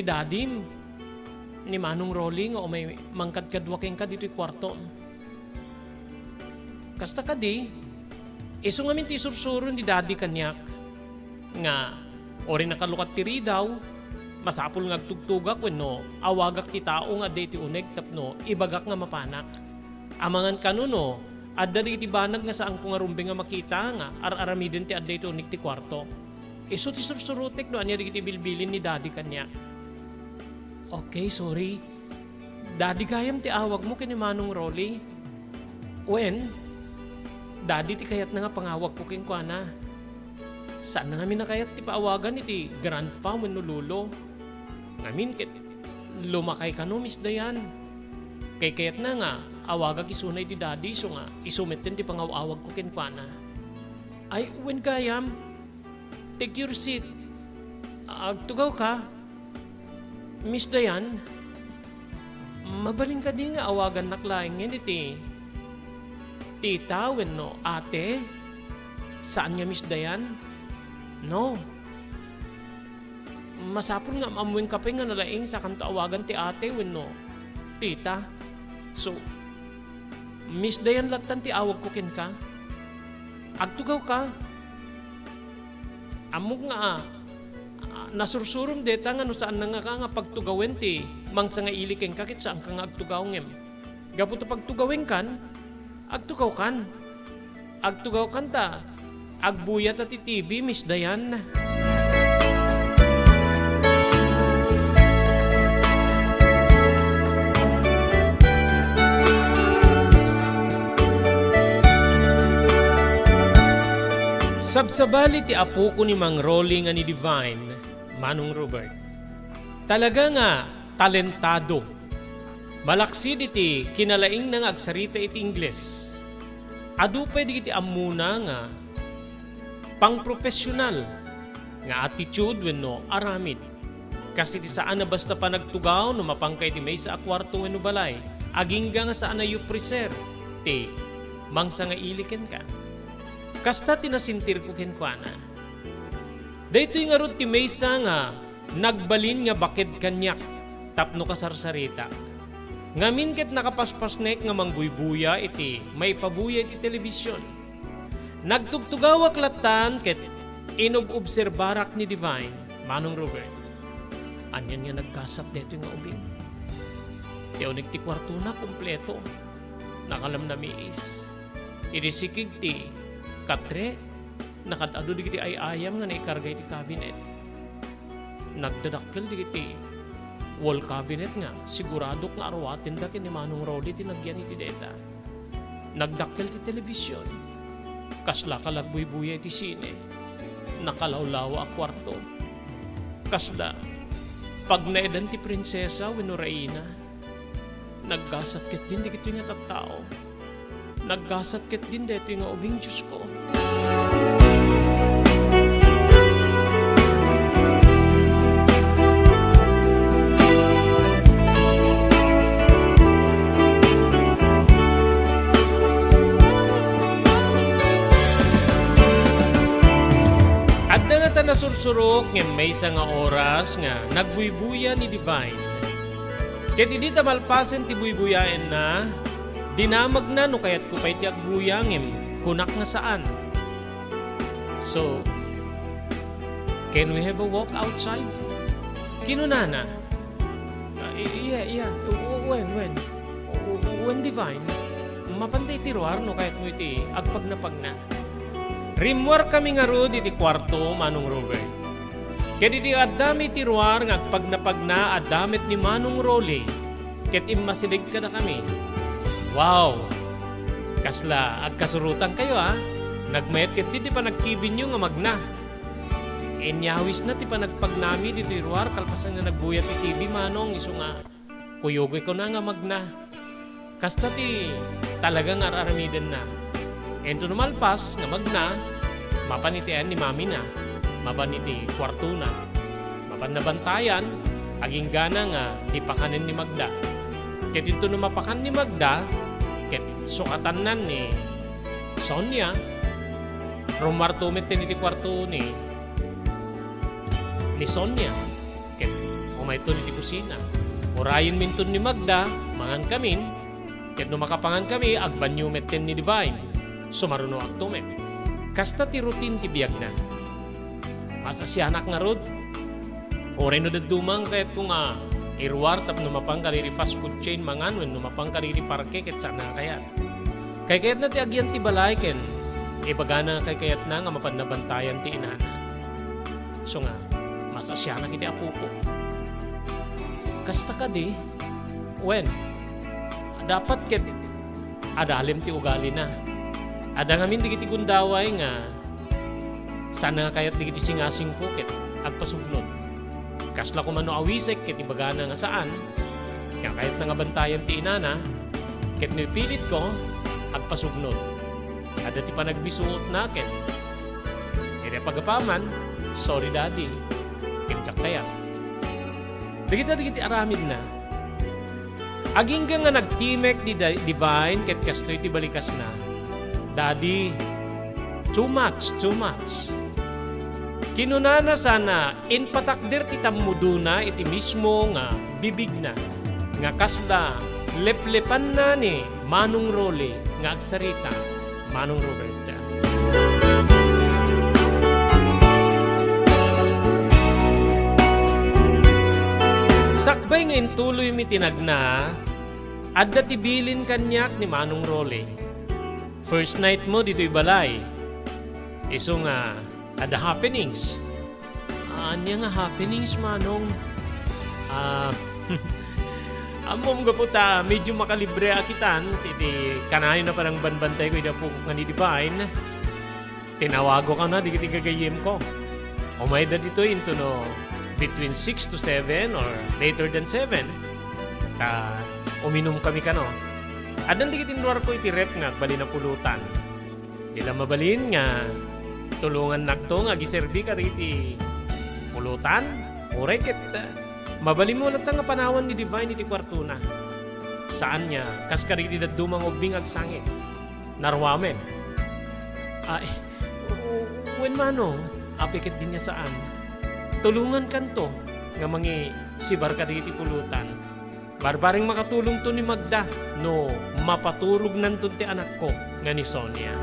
[SPEAKER 7] Dadim, ni Manong Rolling, o may mangkadkadwaking ka dito'y kwarto. Kasta ka di, iso ngamin ti sursuron ni Daddy kanyak, nga, ori nakalukat tiri daw, masapul nga agtugtugak, no, awagak ti tao nga day ti uneg, tapno, ibagak nga mapanak. Amangan ka no, adda di ti banag nga saan ko nga rumbing nga makita, nga, ar-aramidin ti adda ti uneg ti kwarto. Iso ti sursurutek no, anya di bilbilin ni Daddy kanya. Okay, sorry. Daddy gayam ti awag mo kini Manong Rolly. When? Daddy ti kayat na nga pangawag ko kin kwa na. Saan na ngamin na kayat ti paawagan iti grandpa wenno lolo. Ngamin ket lumakay ka no, Miss Dayan. Kay kayat na nga awagag isunay ti Daddy, so nga isumetten ti pangawawag ko kin kwa na. Ay, when gayam, take your seat. Agtugaw ka. Miss Dayan, mabaling ka din nga awagan naklaing yan iti. Tita, wenno, ate. Saan nga Miss Dayan? No. Masapon nga mamuing kape nga nalaing sa kanto awagan ti ate, wenno, tita. So, Miss Dayan latan ti awag ko ken ka. Agtugaw ka. Amok nga nasursurum deta nga no saan nga nga pagtugawin ti mangsa nga iliken kakit saan ka nga agtugaw ngem. Gaputo pagtugawin kan, agtugaw kan.
[SPEAKER 1] agtugaw kanta, agbuyat at TV, Miss Dayan. Sabsabali ti apo ko ni Mang Rolly nga ni Divine, Manong Robert. Talaga nga, talentado. Malaksid iti kinalaing nang agsarita iti Ingles. Adu pwede iti amuna nga pang-professional nga attitude wenno aramid. Kasi ti saan na basta pa nagtugaw no mapangkay ti may sa akwarto wenno balay. Agingga nga saan na yu preser ti mangsa nga iliken ka. Kasta tinasintir ko kenkwana. Daytoy nga rod ti maysa nga nagbalin nga baked kanyak tapno kasarsarita. Ngamin ket nakapaspasnek nga mangbuybuya iti may pabuya iti telebisyon. Nagtugtugawak latan ket inob-obserbarak ni Divine, Manong Robert. Anyan nga nagkasap deto nga ubing. Tiyawnig ti kwarto na kompleto. Nakalam na miis. Irisikig ti katre, nakadado di kiti ay ayam nga naikarga iti cabinet. Nagdadakkel di kiti wall cabinet nga, sigurado nga arwatin da ni Manong Rolly tinagyan iti deta. Nagdakkel ti telebisyon, kasla kalagbuy-buya iti sine, nakalawlawa a kwarto. Kasla, pag naedan ti prinsesa wenno Reina, naggasat ket din di kiti nga tattao. Naggasat ket din deto nga ubing Diyos ko. At nga ta nasursurok ng may nga oras nga nagbuybuya ni Divine. Ket idi ta malpasen ti buybuyaen na dinamag na no kayat ko pa'y ti agbuyangim kunak nga saan. So, can we have a walk outside? Kinunana. Yeah. When Divine, mapantay ti ruar no kayat mo iti agpag na. Rimwar kami nga rod iti kwarto, Manong Robert. Ket iti adami ti ruar nga agpag na adamit ni Manong Rolly. Ket immasilig ka na kami. Wow! Kasla, agkasurutan kayo ha. Nagmayat ket di pa nagkibin nyo nga magna. Inyawis na ti pa nagpagnami dito iruar kalpasan nga nagbuyat ti TV Manong iso nga kuyogoy ko na nga magna. Kasta ti talagang araramiden na. Ento numalpas nga magna, mapanitian ni mami na, mapaniti kwarto na, mapanabantayan, aging gana nga di pakanin ni Magda. Ket ito numapakan ni Magda, ket sukatan nan ni Sonia, rumartumit din iti kwarto ni Sonia, ket umayto iti kusina. Urayin minton ni Magda, mangan kamin, ket numakapangan kami, agbanyumet din ni Divine, sumaruno agtumet. Kasta ti routine ti biyag na. Asa si anak nga rod, oray no dadumang kahit kung irwar tap numapang kariri fast food chain mangan when numapang kariri parke ket sana kayat. Kay kayat na ti agyan ti balay ken ibagana kay kayat na nga mapannabantayan ti inana. So nga masasya na kiti apo ko. Kasta ka di when dapat ket adalim ti ugali na. Ada ngamin di kiti gundaway nga sana kayat di kiti singasing ko ket agpasugnod. Kasla ko mano awisek ket ibagana nga saan. Kaya kahit nga bantayan ti inana, ket nipilit ko agpasugnod. Ada ti pa nagbisuot na ket. Ere pagapaman, sorry daddy. Kenjak kaya. Dikita aramid na. Aging nga nagtimek ni Divine ket kastoy ti balikas na. Daddy, too much. Kinunana sana inpatakder ti tammuduna iti mismo nga bibig na nga kasda leplepan na ni Manong Rolly nga agsarita Manong Roberta. Sakbay nga intuloy mi tinagna adda tibilin kanyak ni Manong Rolly.
[SPEAKER 7] first night mo dito'y balay. Iso nga, ada happenings. Anya nga happenings, manong? Amom ga po ta, medyo makalibre akitan. Titi, kanayo na parang banbantay ko po kung ni Divine. Tinawago ka na, di kagayim ko. Umay da dito into no, between 6 to 7 or later than 7. Uminom kami ka no. Adan di kitinluar ko iti rep nga, bali na pulutan. Di lang mabalin nga, tulungan nakto nga giserbi ka iti pulutan. Uray ket mabali mo lang nga panawan ni Divine iti kwarto na. Saan niya? Kaskariti na dumang ubing agsangit. Narwamen. When manong, apikit din niya saan. Tulungan kanto nga mangi sibar ka iti pulutan. Barbaring makatulong to ni Magda no mapaturog nanto ti anak ko nga ni Sonia.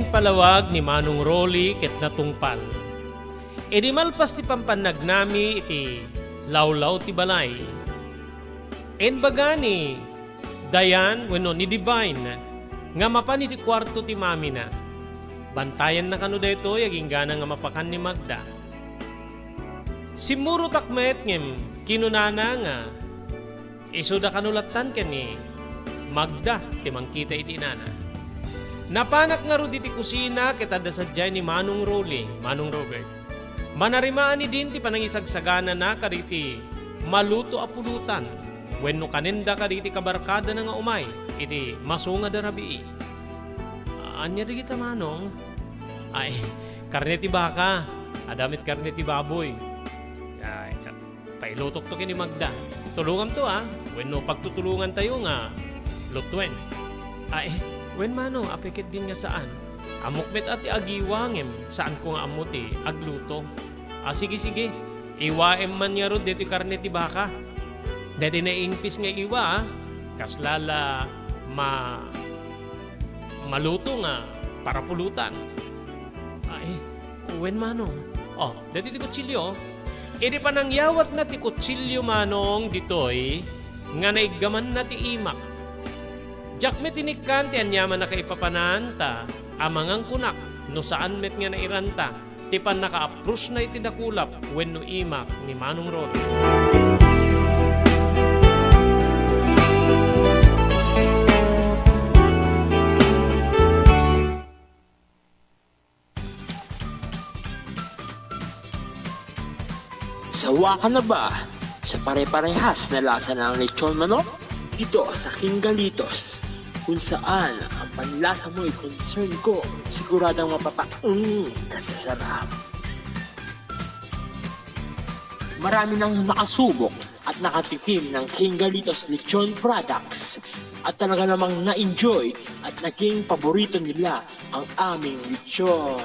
[SPEAKER 7] Palawag ni Manong Rolly ket natungpal. Edi malpas ti pampannagnami iti lawlaw ti balay. En bagani dayan wenno ni Divine nga mapan iti kwarto ti mami na. Bantayan na kano dayto yaging gana nga mapakan ni Magda. Simuro takmet ngem kinunana nga isuda kanulatan ken ni Magda ti mangkita iti inana. Napanak nga ro diti kusina kita dasadyay ni Manong Rolly, Manong Robert. Manarimaan ni din ti panangisagsagana na kariti maluto a pulutan. Wenno kanenda kariti kabarkada na nga umay, iti masunga da rabii. Anya di kita manong? Ay, karne ti baka, adamit karne ti baboy. Ay, pailutok to kini Magda. Tulungan to wenno pagtutulungan tayo nga lutwen. Ay, wen manong apikit din nga saan? Amukmet ati agiwangem saan ko nga amuti agluto. Sige. Iwaem man nga ro dito karne ti baka. Dati na ingpis nga iwa kaslala maluto nga para pulutan. Ay, wen manong? Dati ti kutsilyo. Edi pa nang yawat na ti kutsilyo manong ditoy nga naigaman na ti imak. Jak met tinikkan ti anyaman na kaipapananta amangang kunak no saan met nga nairanta ti pan naka-approach na iti dakulap wenno imak ni Manong Rolly.
[SPEAKER 4] Sawa ka na ba sa pare-parehas na lasa ng lechon manok? Dito sa King Galitos, kung saan ang panlasa mo ay concern ko, siguradang kasasarap. Marami nang nakasubok at nakatikim ng King Galitos Lechon products at talaga namang na-enjoy at naging paborito nila ang aming lechon.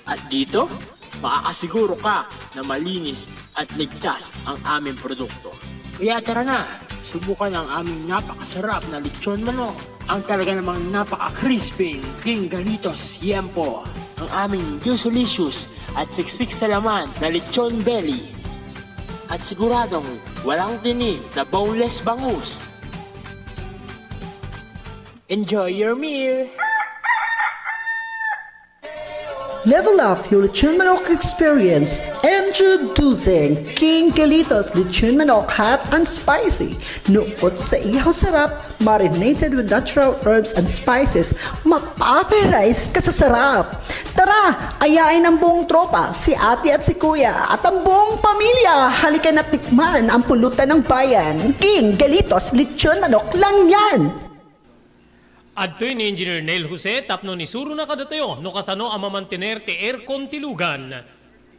[SPEAKER 4] At dito, makakasiguro ka na malinis at ligtas ang aming produkto. Kaya tara na! Subukan ang aming napakasarap na lechon manok. Ang talaga namang napaka-crispy King Galitos Yempo. Ang aming juicelicious at siksik sa laman na lechon belly. At siguradong walang tinig na boneless bangus. Enjoy your meal!
[SPEAKER 5] Level up your Lechon Manok experience. Introducing King Galitos Lechon Manok Hot and Spicy. Nukot sa ihaw sarap, marinated with natural herbs and spices, mapaperize ka sa sarap. Tara, ayain ang buong tropa, si ate at si kuya, at ang buong pamilya. Halika na tikman ang pulutan ng bayan. King Galitos Lechon Manok lang yan.
[SPEAKER 7] Adtoy ni Engineer Neil Jose tapno ni suro na kadatayo no kasano ang mamantener ti aircon ti lugan.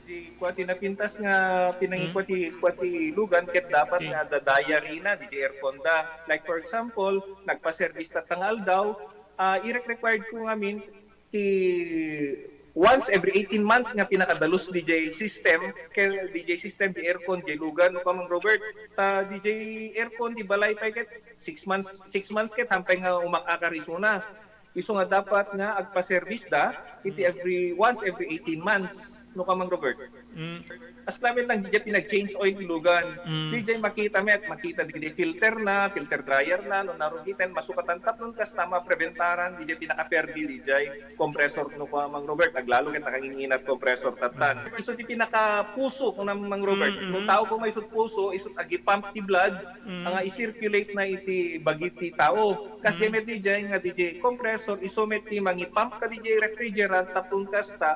[SPEAKER 8] Di kwati na pintas nga pinangikwati lugan ket dapat nga dadaya rina di aircon da. Like for example, nagpa-service tatangal daw, i-required ko ngamin ti once every 18 months nga pinakadalos DJ system kay DJ system di aircon di lugan no Mang Robert ta DJ aircon di balay pa ket 6 months ket hampay nga umakakarisuna iso nga dapat nga agpa-service da iti once every 18 months no Mang Robert. As namin lang DJ pinag-change oil ilugan. DJ makita di filter dryer na no narugitan masukatan tatlong kas tama preventaran DJ pinaka-perdi DJ compressor no Mang Robert aglalo ket nakanginginat compressor tatan. Iso ti pinaka-puso no Mang Robert. No tao ko may isut puso isut agi pump ti blood nga i-circulate na iti bagiti tao. Kasi met DJ nga DJ compressor iso met ti mangi-pump ka DJ refrigerant tatlong kas ta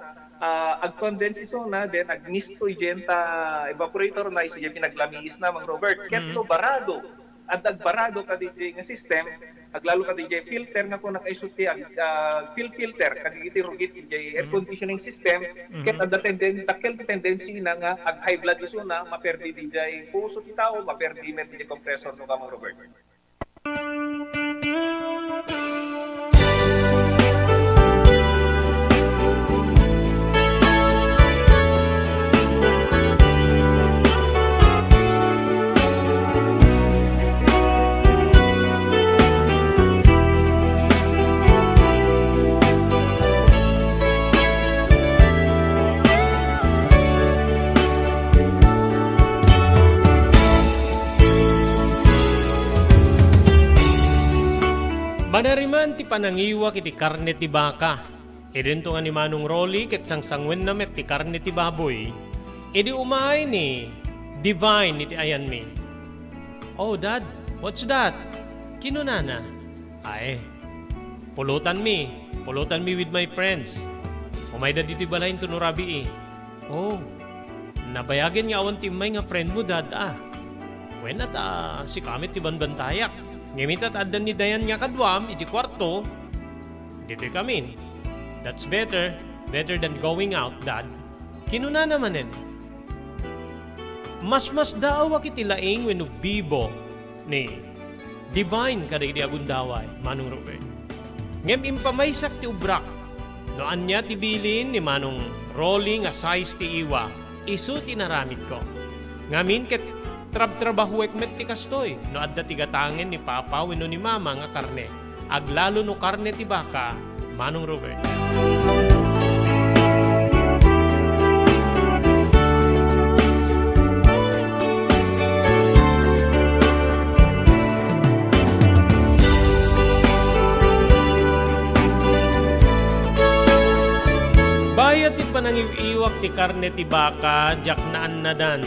[SPEAKER 8] ag-condense iso na then ag-misto igenta evaporator na iso yung pinaglamiis na Mang Robert ketlo barado at agbarado ka DJ nga system aglalo ka DJ filter nga kung nakaisuti filter kagigiti rugit DJ air conditioning system ket ada tendency na nga ag high blood iso na maperdi DJ puso ti tao maperdi met DJ compressor no ka Mang Robert.
[SPEAKER 1] Manariman ti panangiwa kiti karne ti baka. Idento nga ni Manong Rolly ket sangsangwen na met ti karne ti baboy. Idi umay ni Divine iti ayan mi. Oh dad, what's that? Kinunana? Ay, pulutan mi with my friends. Umay da diti balayin to nurabi Oh, nabayagin nga awan timay nga friend mo dad When at si kamit ti banbantayak. Ngamit at adan ni Dayan nga kadwam, iti kwarto, dito'y kamin. That's better than going out, Dad. Kinuna namanen. Mas daaw iti laing wenno bibo ni Divine kada iti agundaway, Manong Robert. Ngem impamaysak ti ubrak, noan niya ti bilin ni Manong Rolly nga size ti iwa, isu tinaramid ko. Ngamin ket trabahuek met ti kastoy no adda ti gatangin ni papa wenno ni mama nga karne aglalo no karne ti baka Manong Robert. Bayat ti panangiwiwak ti karne ti baka jak naan nadan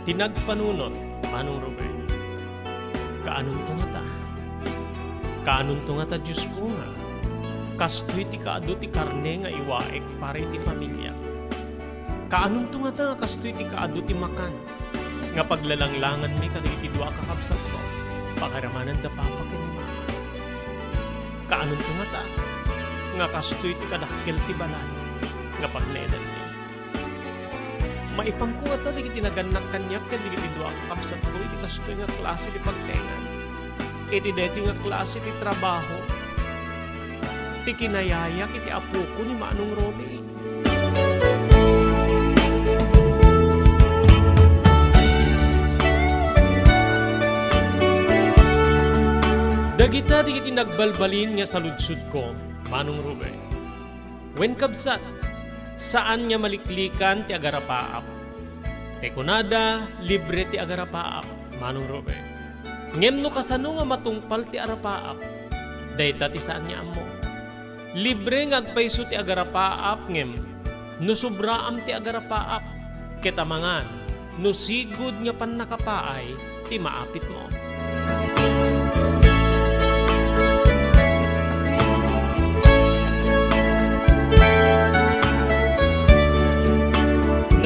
[SPEAKER 1] tinagpanunot Manong Robert. Kaanon to nga ta Diyos ko nga. Kastoy ti kaado ti karne nga iwaek pare ti pamilya. Kaanon to nga ta kastoy ti kaado ti makan. Nga paglalanglangan mi kada iti dua kakabsat ko. Pakaramanan da papa ken ni mama. Kaanon to nga ta nga kastoy ti kadakkel ti balay. Nga paglenan mi. Maipangkuha to, di tinaganak kanyak, di dua kakapsat ko, di kastoy nga klase di pagtengan. Iti deti nga klase di trabaho. Ti kinayaya, kiti apo ko ni Manong Rolly. Dagita di kiti nagbalbalin nga sa ludsud ko, Manong Robert. When kabsat, saan niya maliklikan ti agarapaap? Tekunada, libre ti agarapaap, Manong Robert. Ngem no kasano nga matungpal ti arapaap, dayta ti saan niya amo. Libre nga agpayso ti agarapaap ngem, no sobraam ti agarapaap, ketamangan, no sigud nga pan nakapaay, ti maapit mo.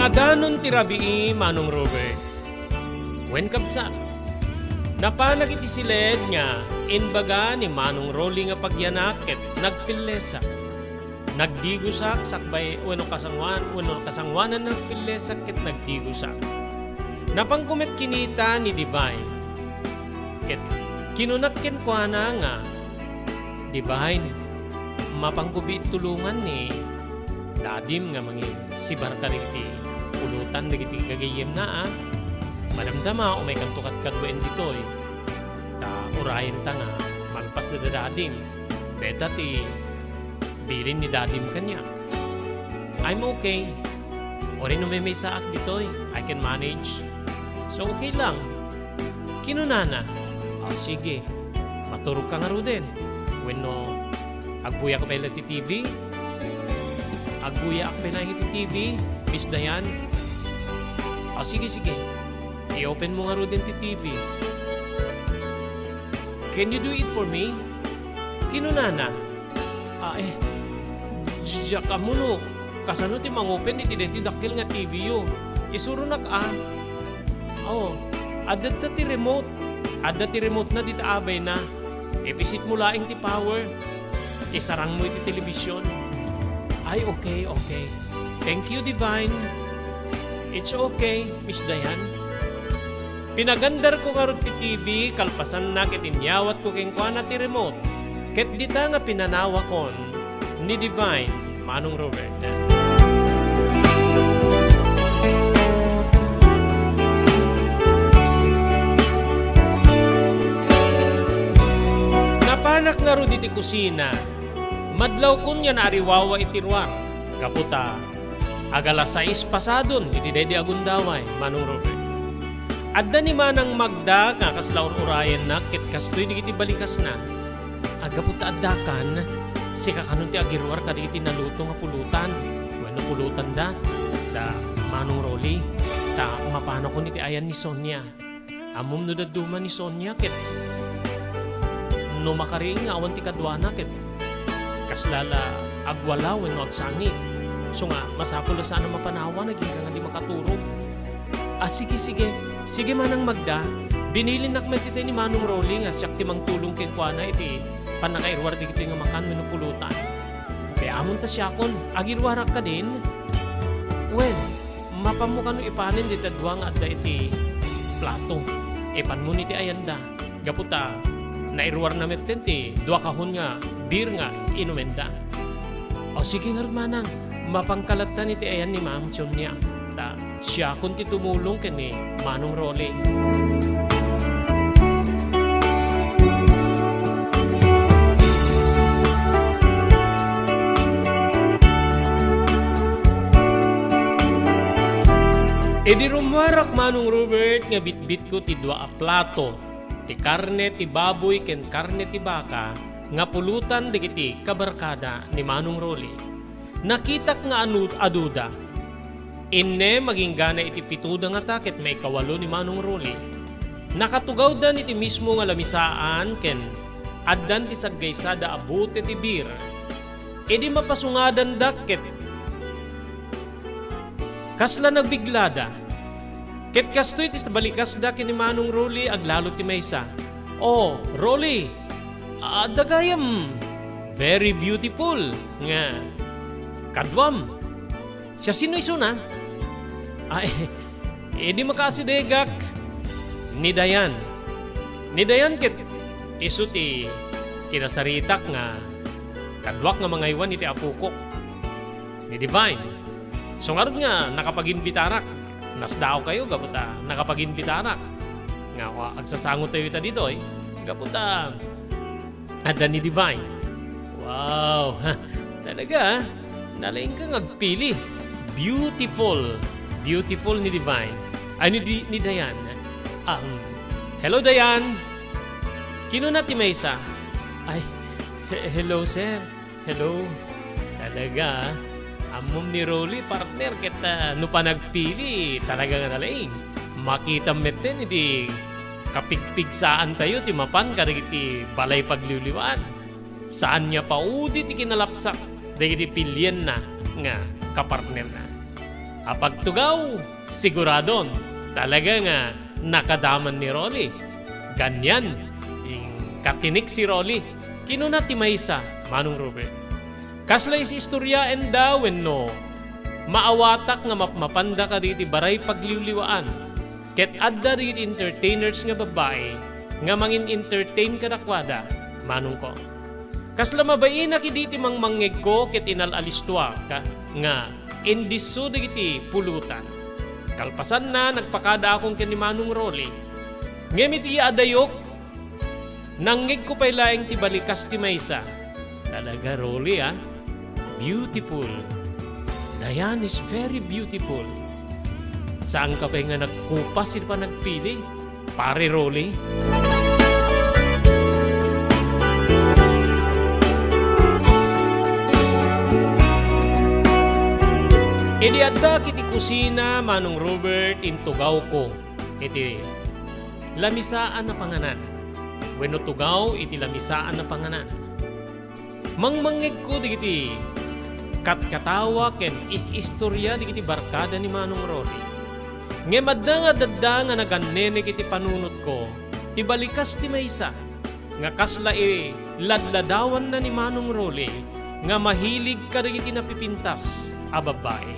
[SPEAKER 1] Nadanon ti rabii, Manong Robert. When kabsat, napanag iti siled nga inbaga ni Manong Rolly nga pagyanak ket nagpillesak. Nagdigusak sakbay wano kasangwanan nagpillesak ket nagdigusak. Napangkumet kinita ni Divine. Ket kinunat ken kuana nga Divine, mapanggubi tulungan ni
[SPEAKER 7] dadim nga mangin sibar ka digiti pulutan digiti gagayem na madamdama o may kantukat kadwain ditoy ta urayan ta nga malpas na dadim beta ti bilin ni dadim kanya I'm okay o rin may saak ditoy I can manage so okay lang kinunana sige maturog ka nga ro din when no agbuya ka pala ti TV agbuya ka pala ti TV Miss Dayan sige i-open mo nga ro din ti TV can you do it for me kinunana diya ka mo no kasano ti mang-open iti deti dakil nga TV yo isuro nak adda ti remote na dita abay na ipisit mo laing ti power isarang mo iti telebisyon ay okay thank you Divine it's okay Miss Dayan pinagandar ko nga ti TV kalpasan na kitinyawat ko keng kuana ti remote ket dita nga pinanawa kon ni Divine Manong Robert napanak nga ro diti kusina madlaw kun yan ariwawa itirwar kaputa agala 6 pasadon iti dedi agundaway Manong Robert adda ni manang Magda kakaslaur urayan na ket kastoy digiti balikas na agaputa addakan si kakanun ti agirwar kaditi naluto nga pulutan wenno pulutan da Manong Rolly ta mapano ko niti ayan ni Sonia amom no daduma ni Sonia ket no makaring awan ti kadwana ket kaslala agwala wenno agsangi so nga masapol sana mapanawa naging nga di makaturog sige manang Magda binili nak metite ni Manong Rolly nga siyak ti mangtulong ken kuana iti panakairwar digiti nga makan wenno pulutan kaya amon ta siyakon agirwarak ka din well mapamukan no ipanin di tadwa nga adda iti plato ipan mo niti ayanda gaputa nairwar na metten ti 2 kahon nga beer nga inumenda sige nga manang mapangkalatan iti ayan ni Ma'am Sonia ta siya kun ti tumulong ken ni Manong Rolly di rumwarak Manong Robert nga bitbit ko ti 2 plato ti karne ti baboy ken karne ti baka nga pulutan digiti kabarkada ni Manong Rolly nakitak nga aduda inne maging gana iti 7 nga taket may kawalo ni Manong Rolly nakatugaw dan iti mismo nga lamisaan ken addan ti saggaysada abute ti beer di mapasungadan dakket kasla nagbiglada ket kastoy ti balikas da ken ni Manong Rolly aglalo ti maysa Rolly dagayam very beautiful nga kadwam siya sino iso na di makasidegak ni Dayan ket iso ti kinasaritak nga kadwak nga mga iwan iti apukok ni Divine so ngarod nga nakapaginbitarak nasdao kayo gaputa nakapaginbitarak nga agsasangot tayo ita dito gaputa adda ni Divine wow talaga nalaing ka ngagpili beautiful ni Divine ni Dayan hello Dayan kino na ti Maysa hello sir hello talaga amom ni Rolly partner kita no pa nagpili talaga nga nalaing makita metten iti kapigpigsaan tayo ti mapan kadagiti balay pagliwliwaan saan niya paudi ti kinalapsak dagiti pilyen na nga kapartner na apagtugaw siguradon talaga nga nakadaman ni Rolly ganyan katinik si Rolly kino na ti Maysa Manong Robert kasla is istorya enda wenno maawatak nga mapmapanda ka diti baray pagliwliwaan ket adda diti entertainers nga babae nga mangin entertain kadakwada Manong ko
[SPEAKER 1] Kasla mabain na kiditi mang mangeg ko ket inalalistua ka nga indiso digiti pulutan. Kalpasan na nagpakada akong kanimanong role. Ngemit iya adayok nangeg ko pay laeng ti balikas ti maysa. Talaga role beautiful. Dayan is very beautiful. Saan ka pa nga nagkupas pa nagpili? Pare role. Idi adda kiti kusina Manong Robert intugaw ko iti lamisaan na panganan. Wenno tugaw iti lamisaan na panganan. Mangmangeg ko digiti katkatawa ken is-istorya digiti barkada ni Manong Rory. Ngemadda nga dadda nga nagannenek iti panunot ko ti balikas ti maysa nga kasla ladladawan na ni Manong Rory nga mahilig ka digiti napipintas a babae.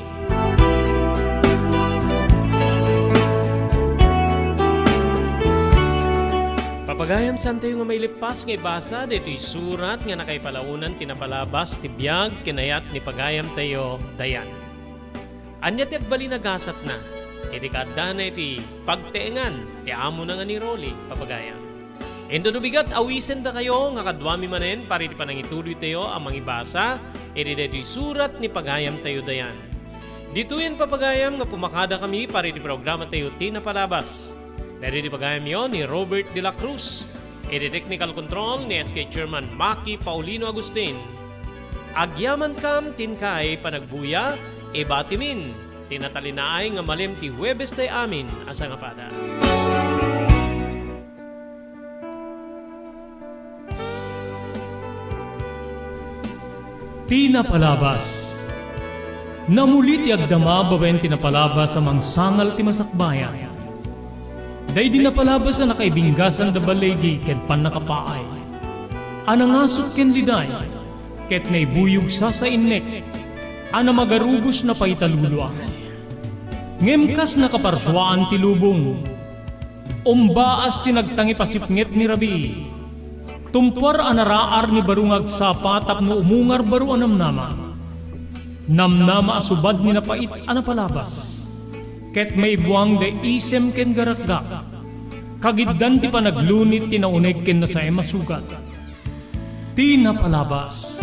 [SPEAKER 1] Papagayam san tayo nga may lipas nga ibasa dito'y surat nga nakaipalaunan tinapalabas ti biyag kinayat ni pagayam tayo dayan. Anya ti agbali nagasat na, iti kadda na iti pagteengan ti amo na nga ni Rolly papagayam. Endo no bigat awisen da kayo nga kadwami manen para iti panangituloy tayo ang mangibasa iti dito'y surat ni pagayam tayo dayan. Dito yan papagayam nga pumakada kami para iti programa tayo tinapalabas. Dari di pagayam yon ni Robert de la Cruz. Iti technical control ni SK Chairman Maki Paulino Agustin. Agyaman kam tinkay panagbuya, batimin. Tinatalinaay nga malim ti Huwebes tay amin asa nga pada.
[SPEAKER 9] Tinapalabas. Namulit ti agdama babaen tinapalabas sa mangsangal ti masakbayan. Day di napalabas na nakaibinggasan da balegi ket pan nakapaay. Anangasot ken liday ket naibuyog sa innek. Ana magarubos na paitalulwa. Ngemkas nakaparswaan ti lubong. Umbaas ti nagtangi pasipnget ni Rabi. Tumpar anaraar ni barungag sapa tapno umungar baru anamnama. Namnama asubad ni napait anapalabas. Ket may buwang de isem ken garakdak. Kagiddan ti panaglunit ti nauneg ken na sa emasugat. Tinapalabas.